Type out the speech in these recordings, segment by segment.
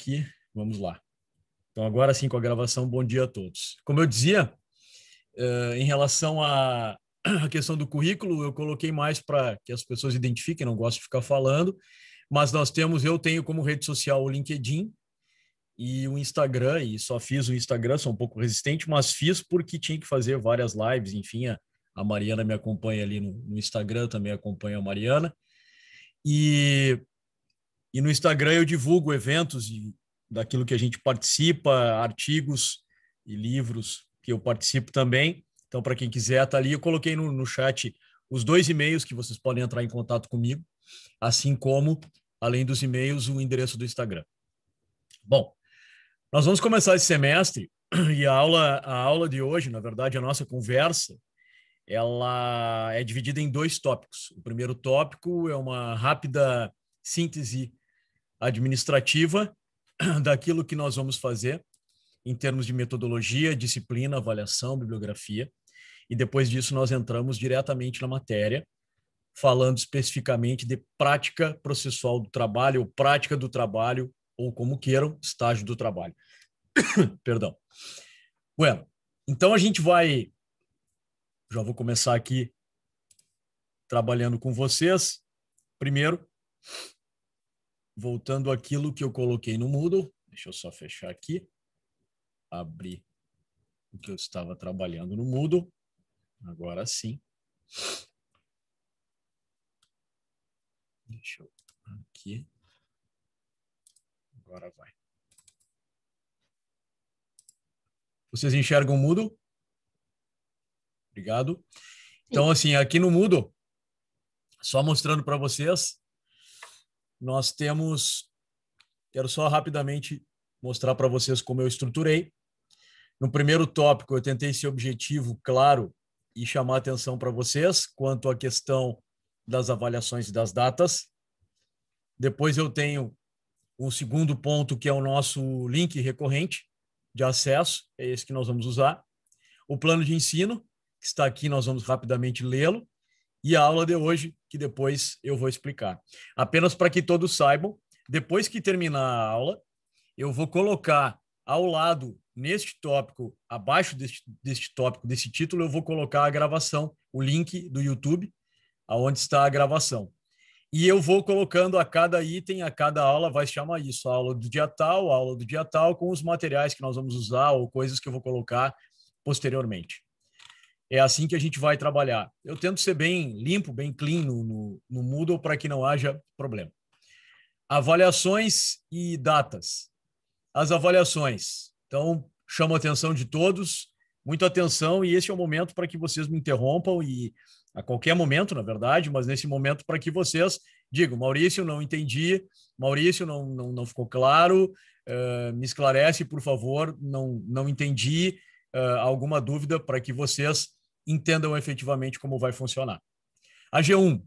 aqui, vamos lá. Então, agora sim, com a gravação, bom dia a todos. Como eu dizia, em relação à questão do currículo, eu coloquei mais para que as pessoas identifiquem, não gosto de ficar falando, mas eu tenho como rede social o LinkedIn e o Instagram, e só fiz o Instagram, sou um pouco resistente, mas fiz porque tinha que fazer várias lives, enfim, a Mariana me acompanha ali no Instagram, também acompanho a Mariana, e no Instagram eu divulgo eventos daquilo que a gente participa, artigos e livros que eu participo também. Então, para quem quiser, tá ali. Eu coloquei no chat os 2 e-mails que vocês podem entrar em contato comigo, assim como, além dos e-mails, o endereço do Instagram. Bom, nós vamos começar esse semestre e a aula de hoje, na verdade, a nossa conversa, ela é dividida em 2 tópicos. O primeiro tópico é uma rápida síntese administrativa daquilo que nós vamos fazer em termos de metodologia, disciplina, avaliação, bibliografia. E depois disso nós entramos diretamente na matéria, falando especificamente de prática processual do trabalho, ou prática do trabalho, ou como queiram, estágio do trabalho. Perdão. Bueno, então a gente já vou começar aqui trabalhando com vocês. Primeiro, voltando àquilo que eu coloquei no Moodle, deixa eu só fechar aqui, abrir o que eu estava trabalhando no Moodle, agora sim. Deixa eu aqui, agora vai. Vocês enxergam o Moodle? Obrigado. Então, assim, aqui no Moodle, só mostrando para vocês, nós temos, quero só rapidamente mostrar para vocês como eu estruturei. No primeiro tópico, eu tentei ser objetivo, claro, e chamar atenção para vocês quanto à questão das avaliações e das datas. Depois eu tenho um segundo ponto, que é o nosso link recorrente de acesso, é esse que nós vamos usar. O plano de ensino, que está aqui, nós vamos rapidamente lê-lo. E a aula de hoje, que depois eu vou explicar. Apenas para que todos saibam, depois que terminar a aula, eu vou colocar ao lado, neste tópico, abaixo deste tópico, desse título, eu vou colocar a gravação, o link do YouTube, aonde está a gravação. E eu vou colocando a cada item, a cada aula, vai se chamar isso, a aula do dia tal, com os materiais que nós vamos usar ou coisas que eu vou colocar posteriormente. É assim que a gente vai trabalhar. Eu tento ser bem limpo, bem clean no Moodle para que não haja problema. Avaliações e datas. As avaliações. Então, chamo a atenção de todos, muita atenção, e esse é o momento para que vocês me interrompam, e a qualquer momento, na verdade, mas nesse momento para que vocês digam, Maurício, não entendi, Maurício, não ficou claro, me esclarece, por favor, não entendi, alguma dúvida para que vocês entendam efetivamente como vai funcionar. A G1.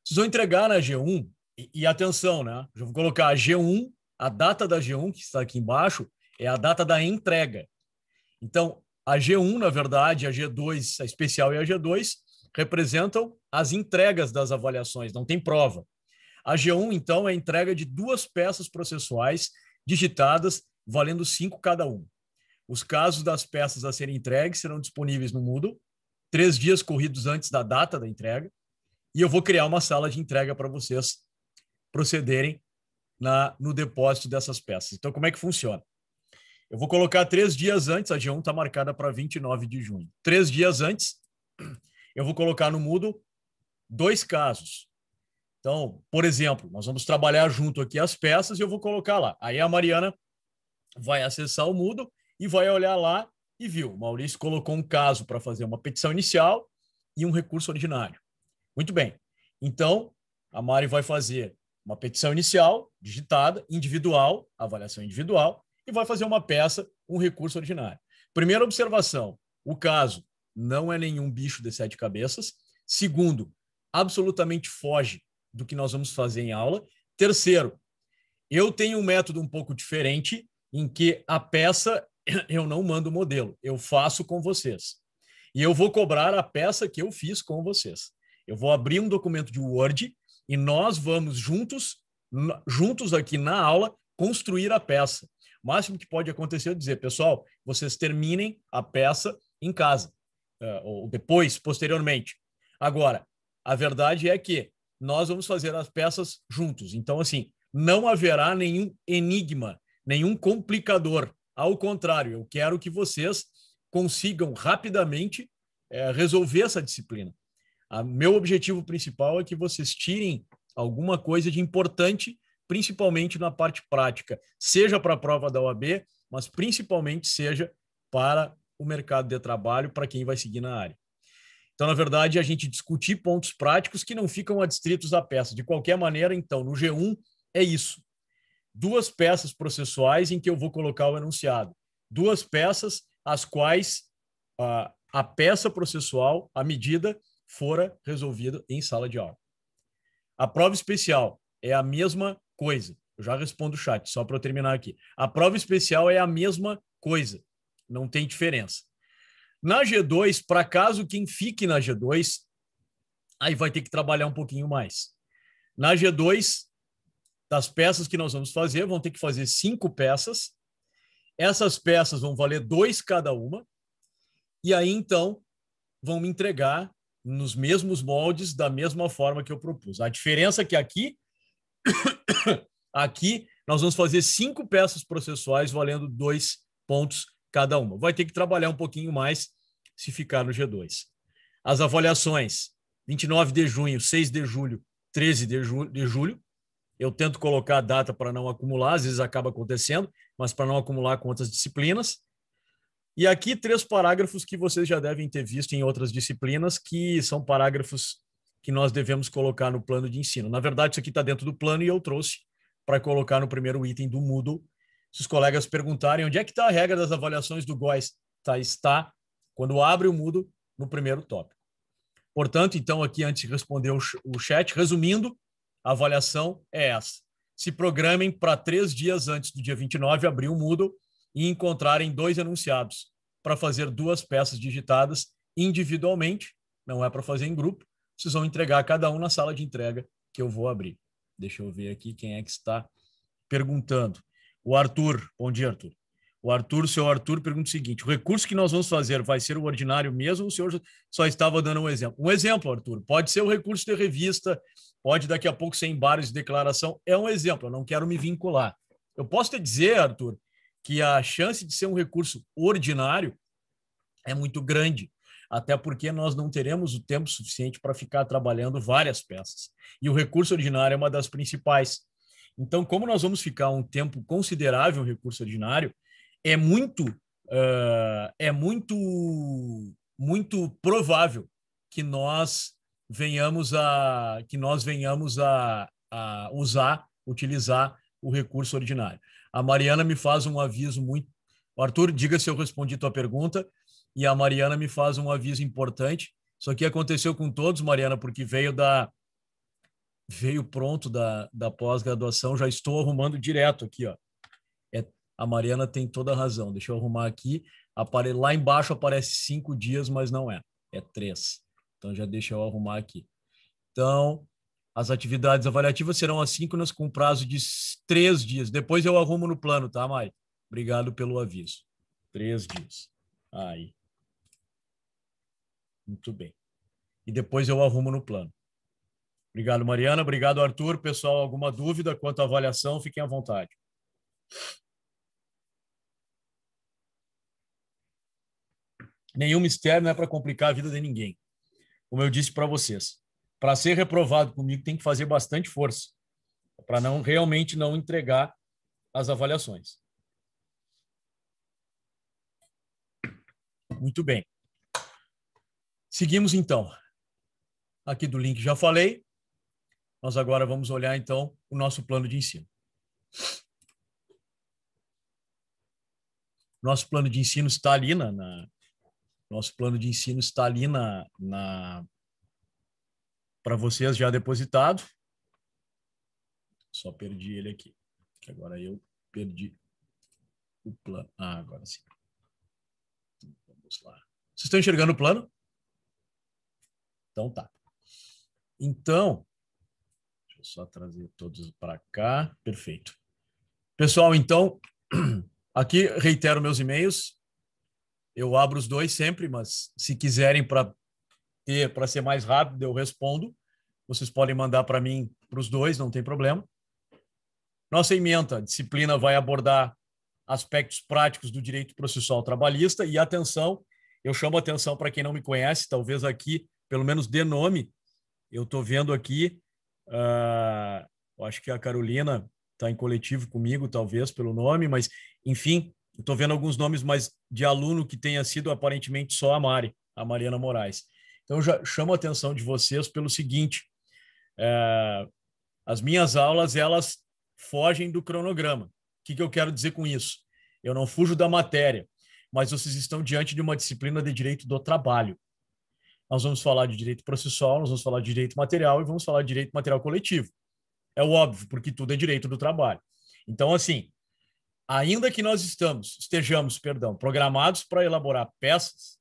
Vocês vão entregar na G1, e atenção, né? Eu vou colocar a G1, a data da G1, que está aqui embaixo, é a data da entrega. Então, a G1, na verdade, a G2, a especial e a G2, representam as entregas das avaliações, não tem prova. A G1, então, é a entrega de 2 peças processuais digitadas, valendo 5 cada um. Os casos das peças a serem entregues serão disponíveis no Moodle, 3 dias corridos antes da data da entrega, e eu vou criar uma sala de entrega para vocês procederem no depósito dessas peças. Então, como é que funciona? Eu vou colocar 3 dias antes, a G1 está marcada para 29 de junho. 3 dias antes, eu vou colocar no Moodle 2 casos. Então, por exemplo, nós vamos trabalhar junto aqui as peças e eu vou colocar lá. Aí a Mariana vai acessar o Moodle e vai olhar lá e viu. O Maurício colocou um caso para fazer uma petição inicial e um recurso ordinário. Muito bem. Então, a Mari vai fazer uma petição inicial, digitada, individual, avaliação individual, e vai fazer uma peça, um recurso ordinário. Primeira observação, o caso não é nenhum bicho de 7 cabeças. Segundo, absolutamente foge do que nós vamos fazer em aula. Terceiro, eu tenho um método um pouco diferente, em que a peça eu não mando o modelo, eu faço com vocês. E eu vou cobrar a peça que eu fiz com vocês. Eu vou abrir um documento de Word e nós vamos juntos aqui na aula construir a peça. O máximo que pode acontecer é dizer, pessoal, vocês terminem a peça em casa, ou depois, posteriormente. Agora, a verdade é que nós vamos fazer as peças juntos. Então, assim, não haverá nenhum enigma, nenhum complicador. Ao contrário, eu quero que vocês consigam rapidamente resolver essa disciplina. Meu objetivo principal é que vocês tirem alguma coisa de importante, principalmente na parte prática, seja para a prova da OAB, mas principalmente seja para o mercado de trabalho, para quem vai seguir na área. Então, na verdade, a gente discutir pontos práticos que não ficam adstritos à peça. De qualquer maneira, então, no G1 é isso. 2 peças processuais em que eu vou colocar o enunciado. 2 peças as quais a peça processual, a medida, fora resolvida em sala de aula. A prova especial é a mesma coisa. Eu já respondo o chat, só para eu terminar aqui. A prova especial é a mesma coisa. Não tem diferença. Na G2, para caso quem fique na G2, aí vai ter que trabalhar um pouquinho mais. Na G2, das peças que nós vamos fazer, vão ter que fazer 5 peças. Essas peças vão valer 2 cada uma. E aí, então, vão me entregar nos mesmos moldes, da mesma forma que eu propus. A diferença é que aqui nós vamos fazer 5 peças processuais valendo 2 pontos cada uma. Vai ter que trabalhar um pouquinho mais se ficar no G2. As avaliações, 29 de junho, 6 de julho, 13 de julho. Eu tento colocar a data para não acumular, às vezes acaba acontecendo, mas para não acumular com outras disciplinas. E aqui 3 parágrafos que vocês já devem ter visto em outras disciplinas, que são parágrafos que nós devemos colocar no plano de ensino. Na verdade, isso aqui está dentro do plano e eu trouxe para colocar no primeiro item do Moodle. Se os colegas perguntarem onde é que está a regra das avaliações do GOES, está quando abre o Moodle no primeiro tópico. Portanto, então, aqui antes de responder o chat, resumindo, a avaliação é essa. Se programem para 3 dias antes do dia 29 abrir o Moodle e encontrarem 2 enunciados para fazer 2 peças digitadas individualmente, não é para fazer em grupo, vocês vão entregar cada um na sala de entrega que eu vou abrir. Deixa eu ver aqui quem é que está perguntando. O Arthur, bom dia, Arthur. O seu Arthur pergunta o seguinte: o recurso que nós vamos fazer vai ser o ordinário mesmo ou o senhor só estava dando um exemplo? Um exemplo, Arthur, pode ser o recurso de revista, pode daqui a pouco ser embargos de declaração, é um exemplo, eu não quero me vincular. Eu posso te dizer, Arthur, que a chance de ser um recurso ordinário é muito grande, até porque nós não teremos o tempo suficiente para ficar trabalhando várias peças. E o recurso ordinário é uma das principais. Então, como nós vamos ficar um tempo considerável no recurso ordinário, é muito provável que nós venhamos a utilizar o recurso ordinário. A Mariana me faz um aviso muito... Arthur, diga se eu respondi tua pergunta. E a Mariana me faz um aviso importante. Isso aqui aconteceu com todos, Mariana, porque veio pronto da pós-graduação. Já estou arrumando direto aqui, ó. A Mariana tem toda a razão. Deixa eu arrumar aqui. Lá embaixo aparece 5 dias, mas não é. É 3. Então já deixa eu arrumar aqui. Então, as atividades avaliativas serão assíncronas com prazo de 3 dias. Depois eu arrumo no plano, tá, Mari? Obrigado pelo aviso. 3 dias. Aí. Muito bem. E depois eu arrumo no plano. Obrigado, Mariana. Obrigado, Arthur. Pessoal, alguma dúvida quanto à avaliação, fiquem à vontade. Nenhum mistério, não é para complicar a vida de ninguém. Como eu disse para vocês, para ser reprovado comigo tem que fazer bastante força, para realmente não entregar as avaliações. Muito bem. Seguimos então. Aqui do link já falei. Nós agora vamos olhar então o nosso plano de ensino. Nosso plano de ensino está ali nosso plano de ensino está ali para vocês já depositado. Só perdi ele aqui. Que agora eu perdi o plano. Ah, agora sim. Vamos lá. Vocês estão enxergando o plano? Então tá. Então, deixa eu só trazer todos para cá. Perfeito. Pessoal, então, aqui reitero meus e-mails. Eu abro os dois sempre, mas se quiserem para ser mais rápido, eu respondo. Vocês podem mandar para mim para os dois, não tem problema. Nossa ementa, a disciplina vai abordar aspectos práticos do direito processual trabalhista e atenção, eu chamo atenção para quem não me conhece, talvez aqui, pelo menos de nome, eu estou vendo aqui, eu acho que a Carolina está em coletivo comigo, talvez pelo nome, mas enfim, estou vendo alguns nomes mais de aluno que tenha sido aparentemente só a Mari, a Mariana Moraes. Então, eu já chamo a atenção de vocês pelo seguinte, as minhas aulas, elas fogem do cronograma. O que eu quero dizer com isso? Eu não fujo da matéria, mas vocês estão diante de uma disciplina de direito do trabalho. Nós vamos falar de direito processual, nós vamos falar de direito material e vamos falar de direito material coletivo. É óbvio, porque tudo é direito do trabalho. Então, assim, ainda que nós estejamos, programados para elaborar peças,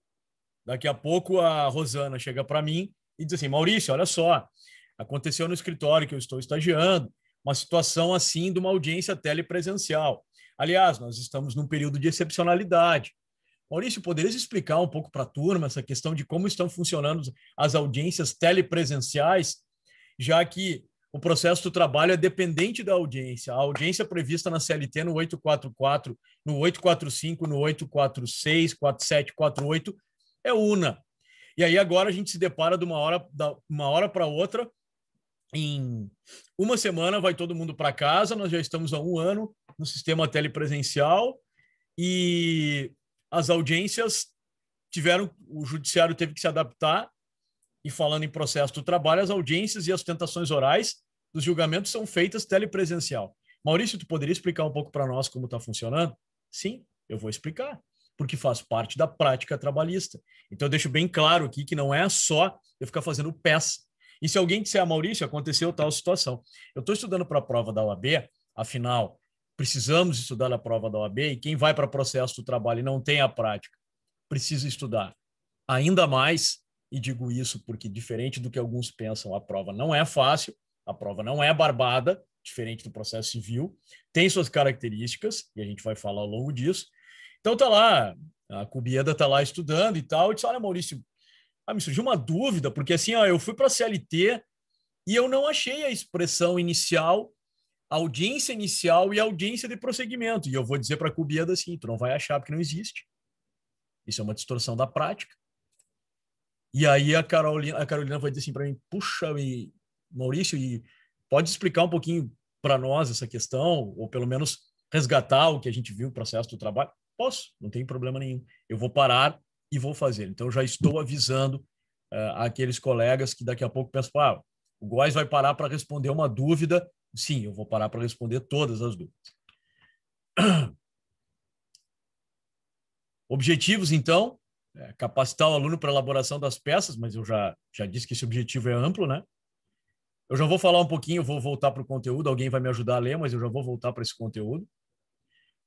daqui a pouco a Rosana chega para mim e diz assim, Maurício, olha só, aconteceu no escritório que eu estou estagiando, uma situação assim de uma audiência telepresencial. Aliás, nós estamos num período de excepcionalidade. Maurício, poderias explicar um pouco para a turma essa questão de como estão funcionando as audiências telepresenciais, já que o processo do trabalho é dependente da audiência. A audiência prevista na CLT no 844, no 845, no 846, 47, 48 é una. E aí agora a gente se depara de uma hora para outra. Em uma semana vai todo mundo para casa, nós já estamos há um ano no sistema telepresencial e as audiências o judiciário teve que se adaptar e falando em processo do trabalho, as audiências e as tentações orais dos julgamentos são feitas telepresencial. Maurício, tu poderia explicar um pouco para nós como está funcionando? Sim, eu vou explicar, porque faz parte da prática trabalhista. Então eu deixo bem claro aqui que não é só eu ficar fazendo peça. E se alguém disser, Maurício, aconteceu tal situação. Eu estou estudando para a prova da OAB, afinal, precisamos estudar a prova da OAB, e quem vai para processo do trabalho e não tem a prática, precisa estudar ainda mais, e digo isso porque, diferente do que alguns pensam, a prova não é fácil, a prova não é barbada, diferente do processo civil, tem suas características, e a gente vai falar ao longo disso. Então tá lá, a Cubieda tá lá estudando e tal, e disse, olha, Maurício, me surgiu uma dúvida, porque assim, eu fui para a CLT e eu não achei a expressão inicial, audiência inicial e audiência de prosseguimento. E eu vou dizer para a Cubieda assim, tu não vai achar porque não existe. Isso é uma distorção da prática. E aí a Carolina vai dizer assim para mim, puxa, Maurício, pode explicar um pouquinho para nós essa questão, ou pelo menos resgatar o que a gente viu no processo do trabalho? Posso, não tem problema nenhum. Eu vou parar e vou fazer. Então, já estou avisando aqueles colegas que daqui a pouco pensam, o Góes vai parar para responder uma dúvida. Sim, eu vou parar para responder todas as dúvidas. Objetivos, então, capacitar o aluno para a elaboração das peças, mas eu já disse que esse objetivo é amplo, né? Eu já vou falar um pouquinho, vou voltar para o conteúdo, alguém vai me ajudar a ler, mas eu já vou voltar para esse conteúdo.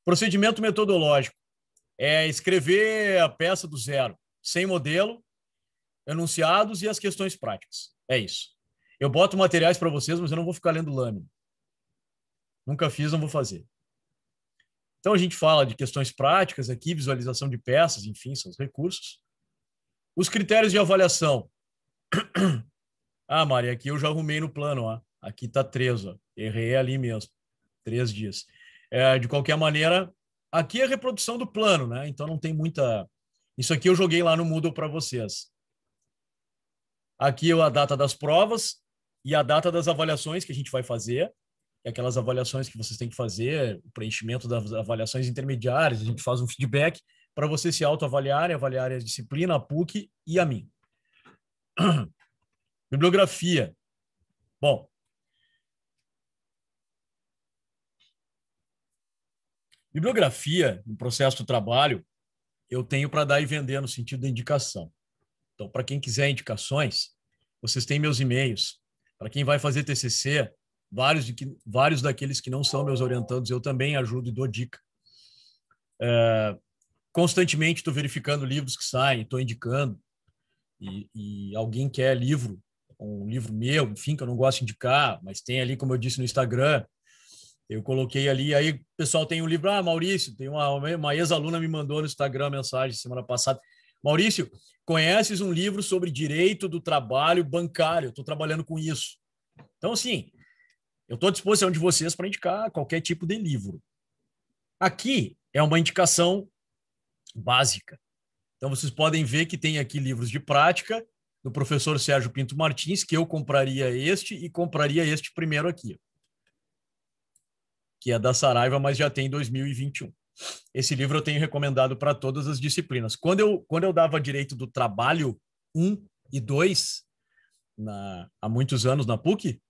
Procedimento metodológico é escrever a peça do zero, sem modelo, enunciados e as questões práticas. É isso. Eu boto materiais para vocês, mas eu não vou ficar lendo lâmina. Nunca fiz, não vou fazer. Então, a gente fala de questões práticas aqui, visualização de peças, enfim, são os recursos. Os critérios de avaliação. Mari, aqui eu já arrumei no plano. Ó. Aqui está 3. Ó. Errei ali mesmo. 3 dias. De qualquer maneira, aqui é a reprodução do plano, né? Então, não tem muita... Isso aqui eu joguei lá no Moodle para vocês. Aqui é a data das provas e a data das avaliações que a gente vai fazer. Aquelas avaliações que vocês têm que fazer, o preenchimento das avaliações intermediárias, a gente faz um feedback para vocês se autoavaliarem, avaliarem a disciplina, a PUC e a mim. Bibliografia. Bom, bibliografia no processo do trabalho eu tenho para dar e vender no sentido da indicação. Então, para quem quiser indicações, vocês têm meus e-mails. Para quem vai fazer TCC, vários daqueles que não são meus orientandos, eu também ajudo e dou dica. Constantemente estou verificando livros que saem, estou indicando, e alguém quer um livro meu, enfim, que eu não gosto de indicar, mas tem ali, como eu disse no Instagram, Eu coloquei ali, aí o pessoal tem um livro, Maurício, tem uma ex-aluna me mandou no Instagram a mensagem semana passada. Maurício, conheces um livro sobre direito do trabalho bancário? Eu estou trabalhando com isso. Então, assim, eu estou à disposição de vocês para indicar qualquer tipo de livro. Aqui é uma indicação básica. Então, vocês podem ver que tem aqui livros de prática do professor Sérgio Pinto Martins, que eu compraria este e compraria este primeiro aqui, que é da Saraiva, mas já tem 2021. Esse livro eu tenho recomendado para todas as disciplinas. Quando eu dava direito do trabalho 1 e 2, há muitos anos na PUC,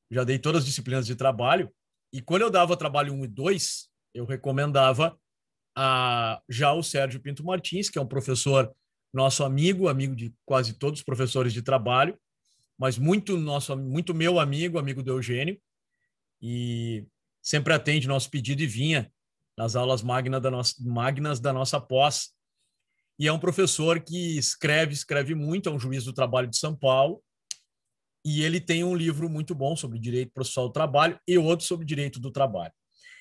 já dei todas as disciplinas de trabalho, e quando eu dava trabalho 1 e 2, eu recomendava já o Sérgio Pinto Martins, que é um professor nosso amigo de quase todos os professores de trabalho, mas muito meu amigo do Eugênio, e sempre atende nosso pedido e vinha nas aulas magnas da nossa pós. E é um professor que escreve muito, é um juiz do trabalho de São Paulo, e ele tem um livro muito bom sobre direito processual do trabalho e outro sobre direito do trabalho.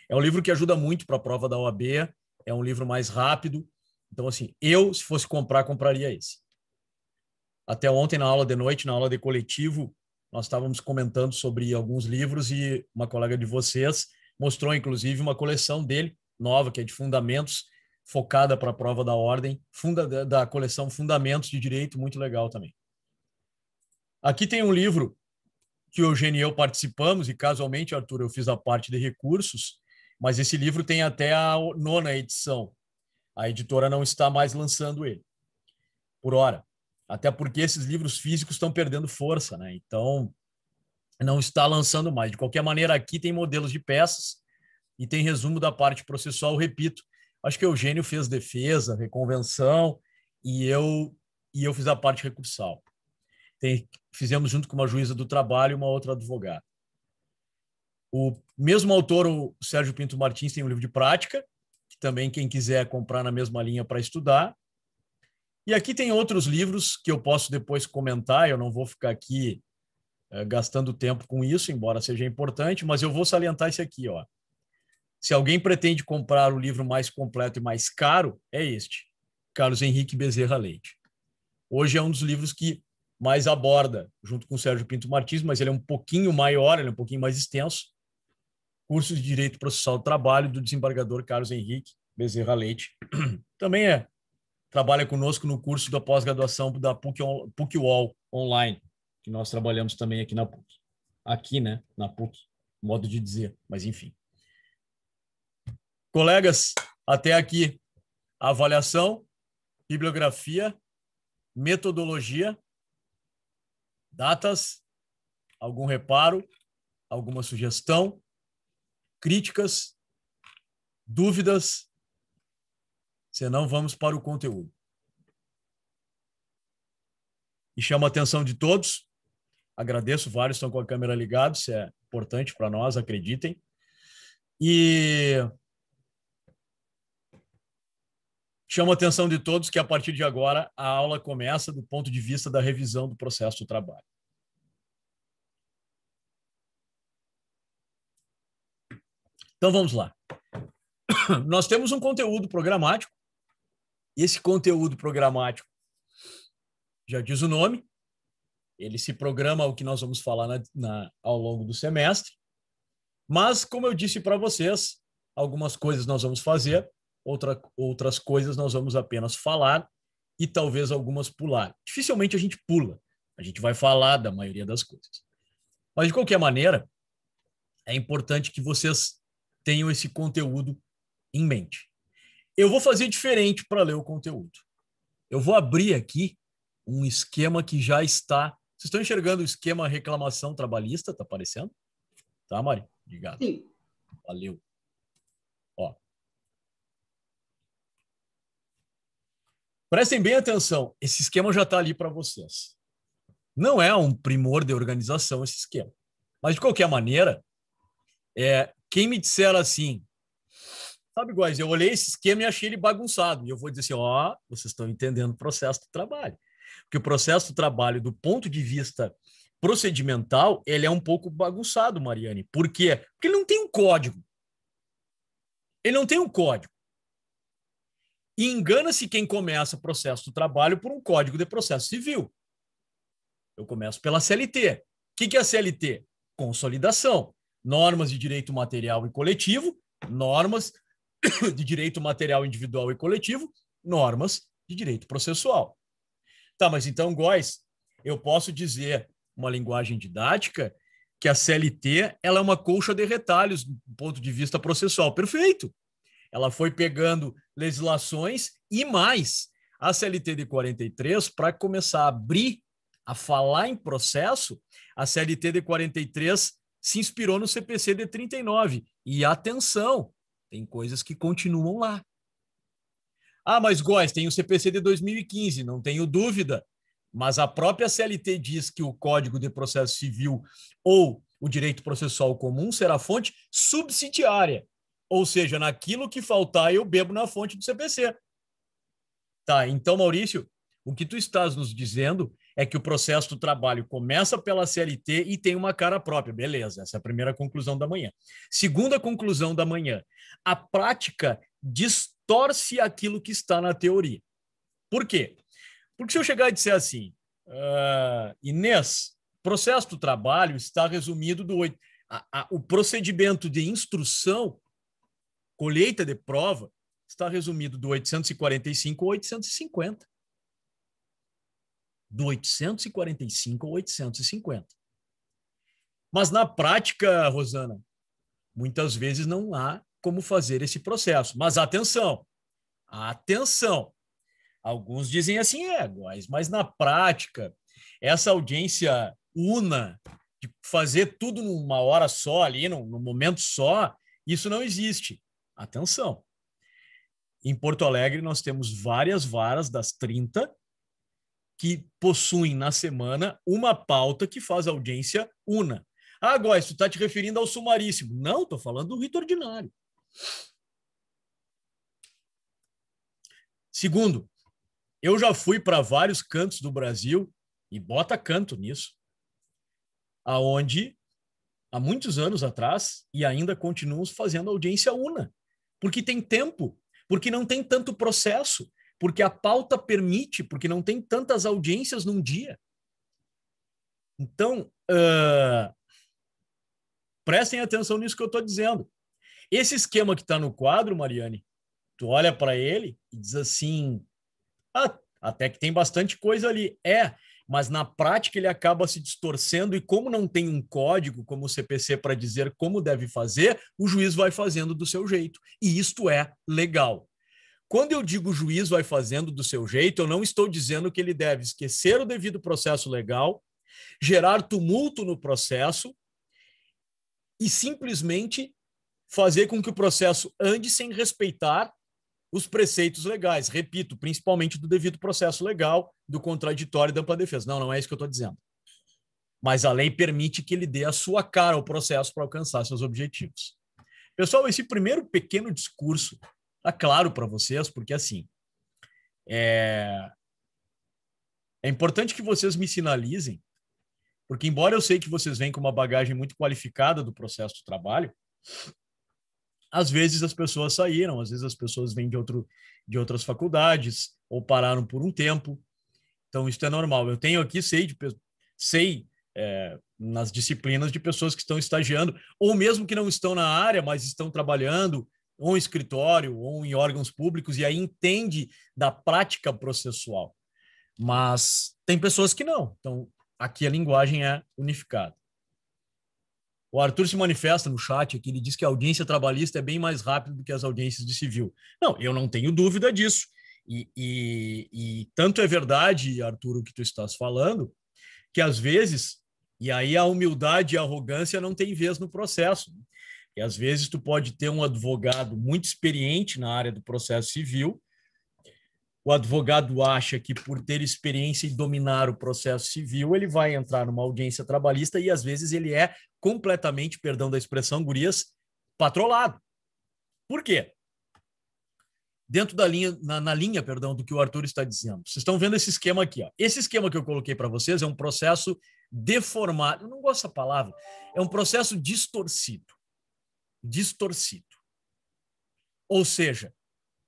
É um livro que ajuda muito para a prova da OAB, é um livro mais rápido. Então, assim, se fosse comprar, compraria esse. Até ontem, na aula de noite, na aula de coletivo, nós estávamos comentando sobre alguns livros e uma colega de vocês mostrou, inclusive, uma coleção dele, nova, que é de fundamentos, focada para a prova da ordem, da coleção Fundamentos de Direito, muito legal também. Aqui tem um livro que o Eugênio e eu participamos, e casualmente, Arthur, eu fiz a parte de recursos, mas esse livro tem até a 9ª edição. A editora não está mais lançando ele, por hora. Até porque esses livros físicos estão perdendo força, né? Então, não está lançando mais. De qualquer maneira, aqui tem modelos de peças e tem resumo da parte processual, repito. Acho que o Eugênio fez defesa, reconvenção, e eu fiz a parte recursal. Fizemos junto com uma juíza do trabalho e uma outra advogada. O mesmo autor, o Sérgio Pinto Martins, tem um livro de prática, que também quem quiser comprar na mesma linha para estudar. E aqui tem outros livros que eu posso depois comentar, eu não vou ficar aqui gastando tempo com isso, embora seja importante, mas eu vou salientar esse aqui, ó. Se alguém pretende comprar o livro mais completo e mais caro, é este, Carlos Henrique Bezerra Leite. Hoje é um dos livros que mais aborda, junto com o Sérgio Pinto Martins, mas ele é um pouquinho maior, ele é um pouquinho mais extenso, Curso de Direito Processual do Trabalho, do desembargador Carlos Henrique Bezerra Leite. Também trabalha conosco no curso da pós-graduação da PUC-UOL online, que nós trabalhamos também aqui na PUC. Aqui, né, na PUC, modo de dizer, mas enfim. Colegas, até aqui a avaliação, bibliografia, metodologia, datas, algum reparo, alguma sugestão, críticas, dúvidas, senão vamos para o conteúdo. E chamo a atenção de todos, agradeço, vários estão com a câmera ligada, isso é importante para nós, acreditem. E chamo a atenção de todos que a partir de agora a aula começa do ponto de vista da revisão do processo do trabalho. Então vamos lá. Nós temos um conteúdo programático. Esse conteúdo programático, já diz o nome, ele se programa o que nós vamos falar ao longo do semestre. Mas, como eu disse para vocês, algumas coisas nós vamos fazer, outras coisas nós vamos apenas falar e talvez algumas pular. Dificilmente a gente pula, a gente vai falar da maioria das coisas. Mas, de qualquer maneira, é importante que vocês tenham esse conteúdo em mente. Eu vou fazer diferente para ler o conteúdo. Eu vou abrir aqui um esquema que já está... Vocês estão enxergando o esquema reclamação trabalhista? Está aparecendo? Tá, Mari? Obrigado. Sim. Valeu. Ó. Prestem bem atenção. Esse esquema já está ali para vocês. Não é um primor de organização esse esquema. Mas, de qualquer maneira, quem me disser assim... Sabe, Góis, eu olhei esse esquema e achei ele bagunçado. E eu vou dizer assim, vocês estão entendendo o processo do trabalho. Porque o processo do trabalho, do ponto de vista procedimental, ele é um pouco bagunçado, Mariane. Por quê? Porque ele não tem um código. Ele não tem um código. E engana-se quem começa o processo do trabalho por um código de processo civil. Eu começo pela CLT. O que é a CLT? Consolidação. Normas de direito material e coletivo, normas de direito material individual e coletivo, normas de direito processual. Tá, mas então, Góes, eu posso dizer, uma linguagem didática, que a CLT ela é uma colcha de retalhos do ponto de vista processual. Perfeito. Ela foi pegando legislações e mais a CLT de 43 para começar a abrir, a falar em processo. A CLT de 43 se inspirou no CPC de 39. E atenção, tem coisas que continuam lá. Ah, mas Góes, tem o CPC de 2015, não tenho dúvida. Mas a própria CLT diz que o Código de Processo Civil ou o direito processual comum será fonte subsidiária. Ou seja, naquilo que faltar, eu bebo na fonte do CPC. Tá, então, Maurício, o que tu estás nos dizendo é que o processo do trabalho começa pela CLT e tem uma cara própria. Beleza, essa é a primeira conclusão da manhã. Segunda conclusão da manhã, a prática distorce aquilo que está na teoria. Por quê? Porque se eu chegar e disser assim, Inês, processo do trabalho está resumido o procedimento de instrução, colheita de prova, está resumido do 845 ao 850. Do 845 ao 850. Mas na prática, Rosana, muitas vezes não há como fazer esse processo. Mas atenção, atenção. Alguns dizem assim, Góes, mas na prática, essa audiência una, de fazer tudo numa hora só ali, num momento só, isso não existe. Atenção. Em Porto Alegre, nós temos várias varas das 30 que possuem na semana uma pauta que faz audiência una. Ah, Góes, tu está te referindo ao sumaríssimo. Não, estou falando do rito ordinário. Segundo, eu já fui para vários cantos do Brasil, e bota canto nisso, aonde, há muitos anos atrás, e ainda continuamos fazendo audiência una, porque tem tempo, porque não tem tanto processo, porque a pauta permite, porque não tem tantas audiências num dia. Então, prestem atenção nisso que eu estou dizendo. Esse esquema que está no quadro, Mariane, tu olha para ele e diz assim, até que tem bastante coisa ali. Mas na prática ele acaba se distorcendo e como não tem um código como o CPC para dizer como deve fazer, o juiz vai fazendo do seu jeito. E isto é legal. Quando eu digo o juiz vai fazendo do seu jeito, eu não estou dizendo que ele deve esquecer o devido processo legal, gerar tumulto no processo e simplesmente fazer com que o processo ande sem respeitar os preceitos legais. Repito, principalmente do devido processo legal, do contraditório e da ampla defesa. Não, não é isso que eu estou dizendo. Mas a lei permite que ele dê a sua cara ao processo para alcançar seus objetivos. Pessoal, esse primeiro pequeno discurso está claro para vocês, porque assim, é importante que vocês me sinalizem, porque embora eu sei que vocês vêm com uma bagagem muito qualificada do processo do trabalho, às vezes as pessoas saíram, às vezes as pessoas vêm de outras faculdades ou pararam por um tempo. Então, isso é normal. Eu tenho aqui, sei nas disciplinas de pessoas que estão estagiando, ou mesmo que não estão na área, mas estão trabalhando, ou em escritório, ou em órgãos públicos, e aí entende da prática processual. Mas tem pessoas que não. Então, aqui a linguagem é unificada. O Arthur se manifesta no chat aqui, ele diz que a audiência trabalhista é bem mais rápida do que as audiências de civil. Não, eu não tenho dúvida disso. E tanto é verdade, Arthur, o que tu estás falando, que às vezes, e aí a humildade e a arrogância não tem vez no processo. E às vezes tu pode ter um advogado muito experiente na área do processo civil, o advogado acha que por ter experiência e dominar o processo civil, ele vai entrar numa audiência trabalhista e às vezes ele é completamente, perdão da expressão, gurias, patrolado. Por quê? dentro da linha, na linha, perdão, do que o Arthur está dizendo. Vocês estão vendo esse esquema aqui, ó. Esse esquema que eu coloquei para vocês é um processo deformado. Eu não gosto dessa palavra. É um processo distorcido. Distorcido. Ou seja,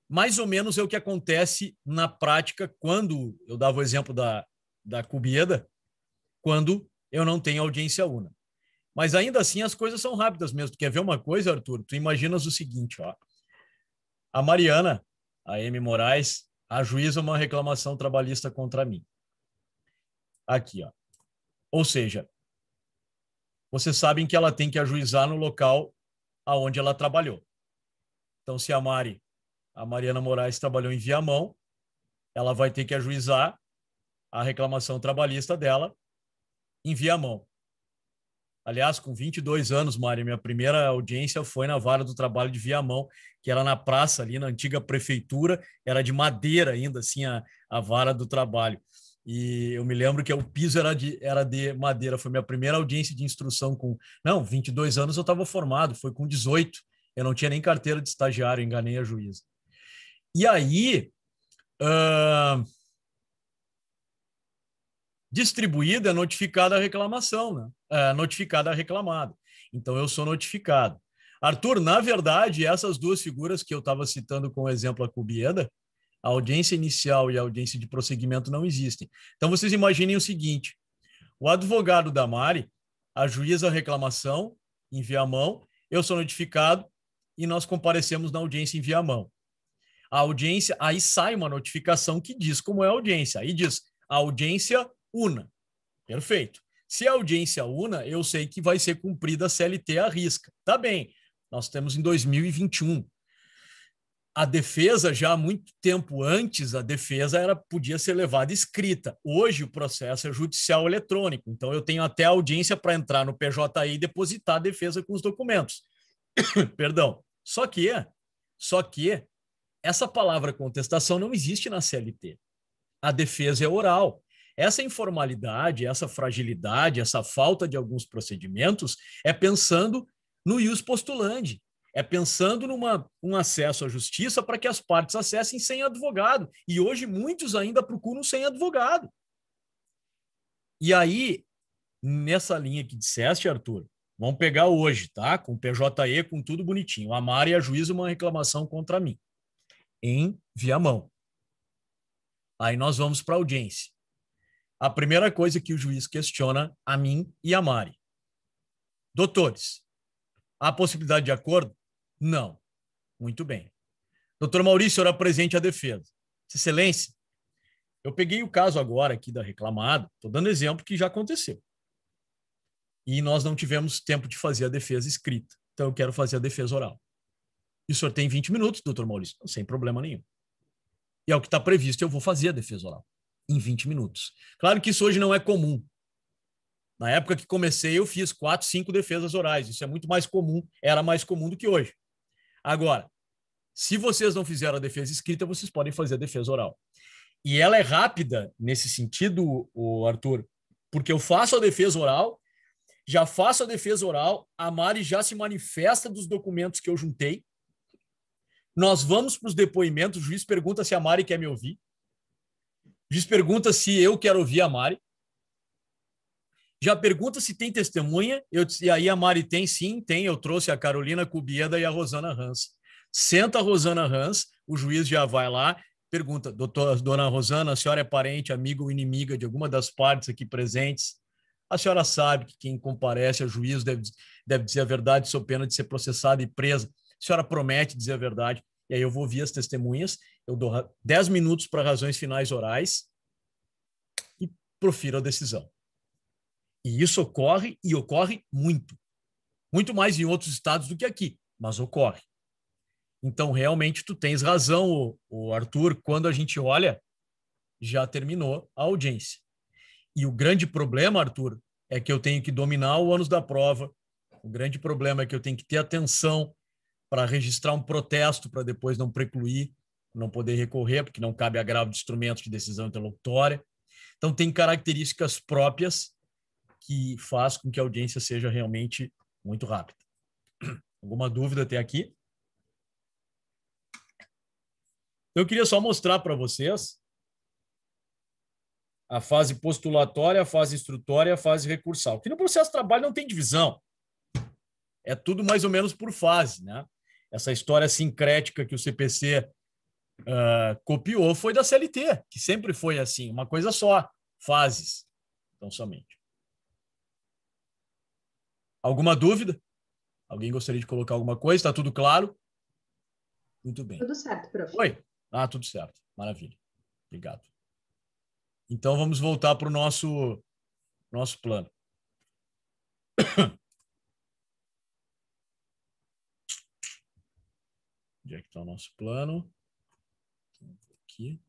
mais ou menos é o que acontece na prática quando eu dava o exemplo da Cubieda, quando eu não tenho audiência una. Mas ainda assim as coisas são rápidas mesmo. Tu quer ver uma coisa, Arthur? Tu imaginas o seguinte, ó. A Mariana, a M. Moraes, ajuiza uma reclamação trabalhista contra mim. Aqui, ó. Ou seja, vocês sabem que ela tem que ajuizar no local aonde ela trabalhou. Então, se a Mariana Moraes trabalhou em Viamão, ela vai ter que ajuizar a reclamação trabalhista dela em Viamão. Aliás, com 22 anos, Mari, minha primeira audiência foi na Vara do Trabalho de Viamão, que era na praça, ali na antiga prefeitura, era de madeira ainda, assim, a Vara do Trabalho. E eu me lembro que o piso era de madeira. Foi minha primeira audiência de instrução com... Não, 22 anos eu estava formado, foi com 18. Eu não tinha nem carteira de estagiário, enganei a juíza. E aí... distribuída é notificada a reclamação, né? Notificada a reclamada. Então, eu sou notificado. Arthur, na verdade, essas duas figuras que eu estava citando com o exemplo a Cubieda, a audiência inicial e a audiência de prosseguimento não existem. Então, vocês imaginem o seguinte, o advogado da Mari ajuiza a reclamação em Viamão, eu sou notificado e nós comparecemos na audiência em Viamão. A audiência, aí sai uma notificação que diz como é a audiência. Aí diz, a audiência una. Perfeito. Se a audiência una, eu sei que vai ser cumprida a CLT à risca. Tá bem. Nós estamos em 2021. A defesa, já há muito tempo antes, a defesa podia ser levada escrita. Hoje, o processo é judicial eletrônico. Então, eu tenho até a audiência para entrar no PJI e depositar a defesa com os documentos. Perdão. Só que essa palavra contestação não existe na CLT. A defesa é oral. Essa informalidade, essa fragilidade, essa falta de alguns procedimentos é pensando no ius postulandi, é pensando um acesso à justiça para que as partes acessem sem advogado. E hoje muitos ainda procuram sem advogado. E aí, nessa linha que disseste, Arthur, vamos pegar hoje, tá? Com PJE, com tudo bonitinho. A Mari ajuiza uma reclamação contra mim, em Viamão. Aí nós vamos para a audiência. A primeira coisa que o juiz questiona a mim e a Mari. Doutores, há possibilidade de acordo? Não. Muito bem. Doutor Maurício, senhor apresente a defesa. Excelência, eu peguei o caso agora aqui da reclamada, estou dando exemplo que já aconteceu. E nós não tivemos tempo de fazer a defesa escrita. Então eu quero fazer a defesa oral. E o senhor tem 20 minutos, doutor Maurício? Sem problema nenhum. E é o que está previsto, eu vou fazer a defesa oral em 20 minutos. Claro que isso hoje não é comum. Na época que comecei, eu fiz 4, 5 defesas orais. Isso é muito mais comum, era mais comum do que hoje. Agora, se vocês não fizeram a defesa escrita, vocês podem fazer a defesa oral. E ela é rápida nesse sentido, Arthur, porque eu faço a defesa oral, já faço a defesa oral, a Mari já se manifesta dos documentos que eu juntei, nós vamos para os depoimentos, o juiz pergunta se a Mari quer me ouvir, o juiz pergunta se eu quero ouvir a Mari, já pergunta se tem testemunha, e aí a Mari tem, sim, tem, eu trouxe a Carolina Cubieda e a Rosana Hans. Senta a Rosana Hans, o juiz já vai lá, pergunta, dona Rosana, a senhora é parente, amiga ou inimiga de alguma das partes aqui presentes? A senhora sabe que quem comparece a juiz deve dizer a verdade sob pena de ser processada e presa. A senhora promete dizer a verdade. E aí eu vou ouvir as testemunhas, eu dou 10 minutos para razões finais orais e profiro a decisão. E isso ocorre, e ocorre muito. Muito mais em outros estados do que aqui, mas ocorre. Então, realmente, tu tens razão, o Arthur, quando a gente olha, já terminou a audiência. E o grande problema, Arthur, é que eu tenho que dominar o ônus da prova. O grande problema é que eu tenho que ter atenção para registrar um protesto para depois não precluir, não poder recorrer, porque não cabe agravo de instrumentos de decisão interlocutória. Então, tem características próprias que faz com que a audiência seja realmente muito rápida. Alguma dúvida até aqui? Então, eu queria só mostrar para vocês a fase postulatória, a fase instrutória e a fase recursal. Porque no processo de trabalho não tem divisão. É tudo mais ou menos por fase, né? Essa história sincrética que o CPC copiou foi da CLT, que sempre foi assim, uma coisa só, fases. Então, somente. Alguma dúvida? Alguém gostaria de colocar alguma coisa? Está tudo claro? Muito bem. Tudo certo, prof. Oi? Ah, tudo certo. Maravilha. Obrigado. Então, vamos voltar para o nosso plano. Onde é que está o nosso plano? Aqui.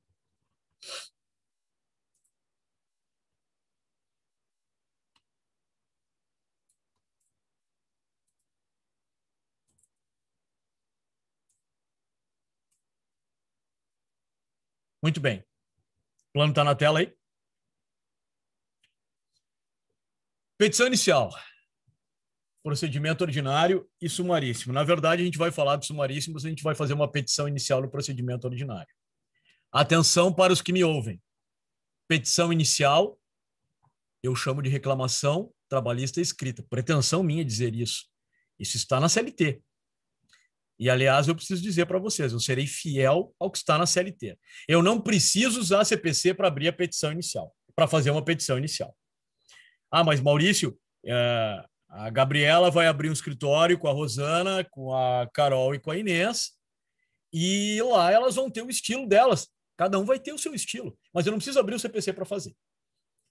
Muito bem. O plano está na tela aí? Petição inicial. Procedimento ordinário e sumaríssimo. Na verdade, a gente vai falar de sumaríssimo, mas a gente vai fazer uma petição inicial no procedimento ordinário. Atenção para os que me ouvem. Petição inicial, eu chamo de reclamação trabalhista escrita. Pretensão minha dizer isso. Isso está na CLT. E, aliás, eu preciso dizer para vocês, eu serei fiel ao que está na CLT. Eu não preciso usar a CPC para abrir a petição inicial, para fazer uma petição inicial. Ah, mas, Maurício, a Gabriela vai abrir um escritório com a Rosana, com a Carol e com a Inês, e lá elas vão ter o estilo delas. Cada um vai ter o seu estilo, mas eu não preciso abrir o CPC para fazer.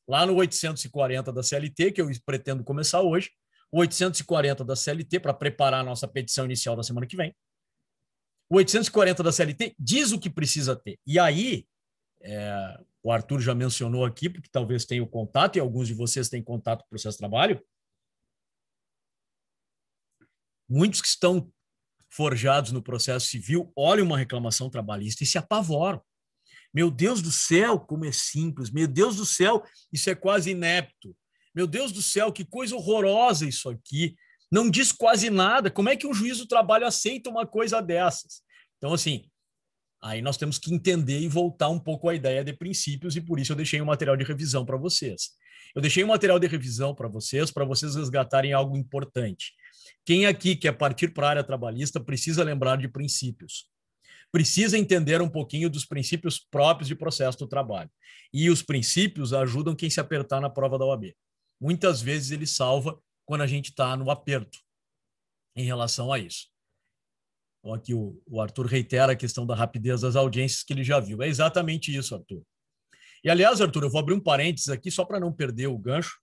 Lá no 840 da CLT, que eu pretendo começar hoje, o 840 da CLT, para preparar a nossa petição inicial da semana que vem. O 840 da CLT diz o que precisa ter. E aí, o Arthur já mencionou aqui, porque talvez tenha o contato, e alguns de vocês têm contato com o processo de trabalho. Muitos que estão forjados no processo civil olham uma reclamação trabalhista e se apavoram. Meu Deus do céu, como é simples. Meu Deus do céu, isso é quase inepto. Meu Deus do céu, que coisa horrorosa isso aqui. Não diz quase nada. Como é que um juiz do trabalho aceita uma coisa dessas? Então, assim, aí nós temos que entender e voltar um pouco à ideia de princípios, e por isso eu deixei um material de revisão para vocês. Eu deixei um material de revisão para vocês resgatarem algo importante. Quem aqui quer partir para a área trabalhista precisa lembrar de princípios. Precisa entender um pouquinho dos princípios próprios de processo do trabalho. E os princípios ajudam quem se apertar na prova da OAB. Muitas vezes ele salva quando a gente está no aperto em relação a isso. Então, aqui o Arthur reitera a questão da rapidez das audiências que ele já viu. É exatamente isso, Arthur. E, aliás, Arthur, eu vou abrir um parênteses aqui só para não perder o gancho.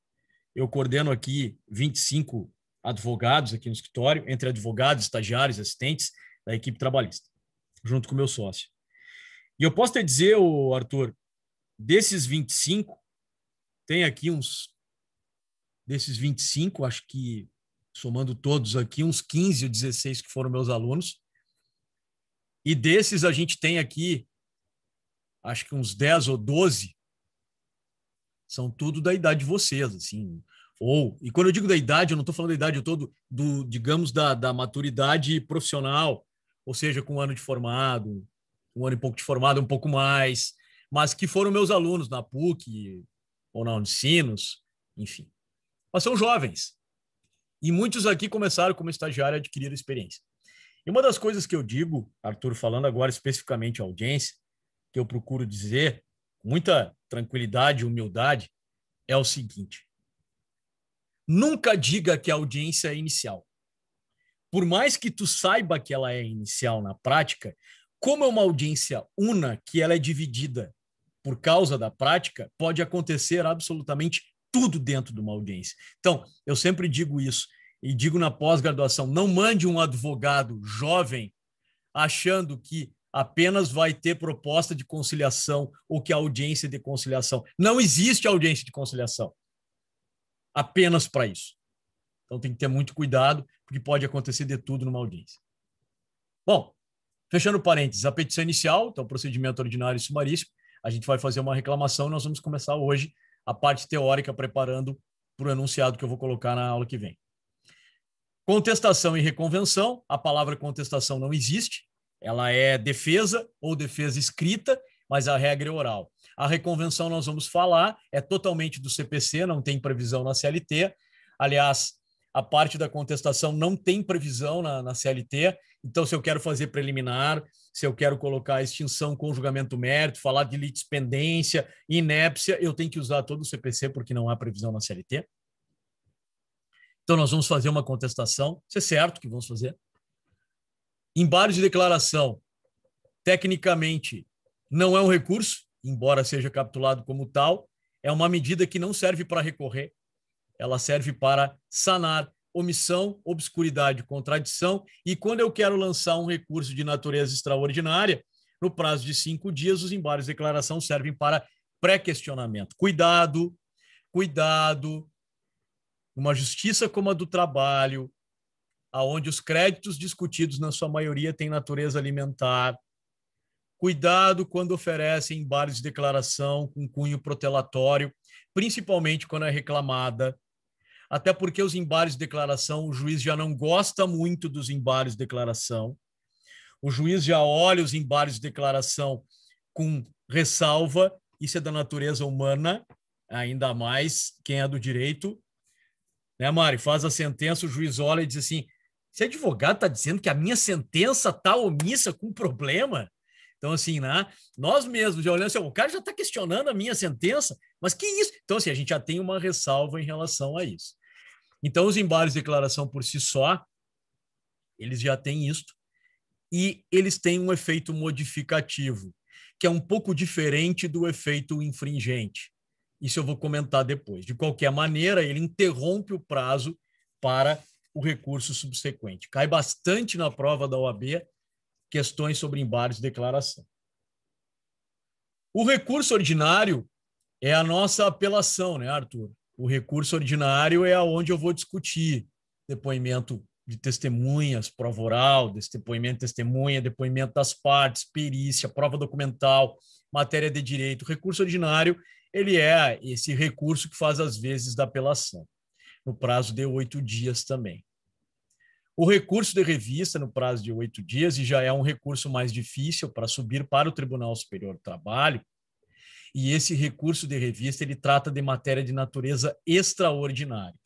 Eu coordeno aqui 25 advogados aqui no escritório, entre advogados, estagiários, assistentes da equipe trabalhista, junto com o meu sócio. E eu posso te dizer, Arthur, desses 25, tem aqui desses 25, acho que, somando todos aqui, uns 15 ou 16 que foram meus alunos. E desses a gente tem aqui, acho que uns 10 ou 12, são tudo da idade de vocês, assim. E quando eu digo da idade, eu não estou falando da idade, eu estou digamos, da maturidade profissional, ou seja, com um ano de formado, um ano e pouco de formado, um pouco mais, mas que foram meus alunos na PUC ou na Unicinos, enfim. Mas são jovens. E muitos aqui começaram como estagiário a adquirir experiência. E uma das coisas que eu digo, Arthur, falando agora especificamente à audiência, que eu procuro dizer com muita tranquilidade e humildade, é o seguinte: nunca diga que a audiência é inicial. Por mais que tu saiba que ela é inicial na prática, como é uma audiência una, que ela é dividida por causa da prática, pode acontecer absolutamente tudo dentro de uma audiência. Então, eu sempre digo isso, e digo na pós-graduação: não mande um advogado jovem achando que apenas vai ter proposta de conciliação ou que a audiência de conciliação. Não existe audiência de conciliação apenas para isso. Então tem que ter muito cuidado, porque pode acontecer de tudo numa audiência. Bom, fechando parênteses, a petição inicial, então procedimento ordinário e sumaríssimo, a gente vai fazer uma reclamação e nós vamos começar hoje a parte teórica, preparando para o enunciado que eu vou colocar na aula que vem. Contestação e reconvenção, a palavra contestação não existe, Ela é defesa ou defesa escrita, mas a regra é oral. A reconvenção nós vamos falar, é totalmente do CPC, não tem previsão na CLT. Aliás, a parte da contestação não tem previsão na CLT. Então, se eu quero fazer preliminar, se eu quero colocar extinção com julgamento mérito, falar de litispendência, inépcia, eu tenho que usar todo o CPC porque não há previsão na CLT. Então, nós vamos fazer uma contestação. Isso é certo que vamos fazer. Embargos de declaração, tecnicamente, não é um recurso, embora seja capitulado como tal, é uma medida que não serve para recorrer, ela serve para sanar omissão, obscuridade, contradição, e quando eu quero lançar um recurso de natureza extraordinária, no prazo de 5 dias, os embargos de declaração servem para pré-questionamento. Cuidado, cuidado, uma justiça como a do trabalho, aonde os créditos discutidos, na sua maioria, têm natureza alimentar. Cuidado quando oferecem embargos de declaração com cunho protelatório, principalmente quando é reclamada. Até porque os embargos de declaração, o juiz já não gosta muito dos embargos de declaração. O juiz já olha os embargos de declaração com ressalva. Isso é da natureza humana, ainda mais quem é do direito. Né, Mari? Faz a sentença, o juiz olha e diz assim, esse advogado está dizendo que a minha sentença está omissa com problema? Então, assim, né? Nós mesmos já olhamos assim, o cara já está questionando a minha sentença, mas que isso? Então, assim, a gente já tem uma ressalva em relação a isso. Então, os embargos de declaração por si só, eles já têm isto, e eles têm um efeito modificativo, que é um pouco diferente do efeito infringente. Isso eu vou comentar depois. De qualquer maneira, ele interrompe o prazo para o recurso subsequente. Cai bastante na prova da OAB questões sobre embargos de declaração. O recurso ordinário é a nossa apelação, né, Arthur? O recurso ordinário é onde eu vou discutir depoimento de testemunhas, prova oral, depoimento de testemunha, depoimento das partes, perícia, prova documental, matéria de direito. O recurso ordinário, ele é esse recurso que faz as vezes da apelação, no prazo de 8 dias também. O recurso de revista, no prazo de 8 dias, e já é um recurso mais difícil para subir para o Tribunal Superior do Trabalho, e esse recurso de revista, ele trata de matéria de natureza extraordinária.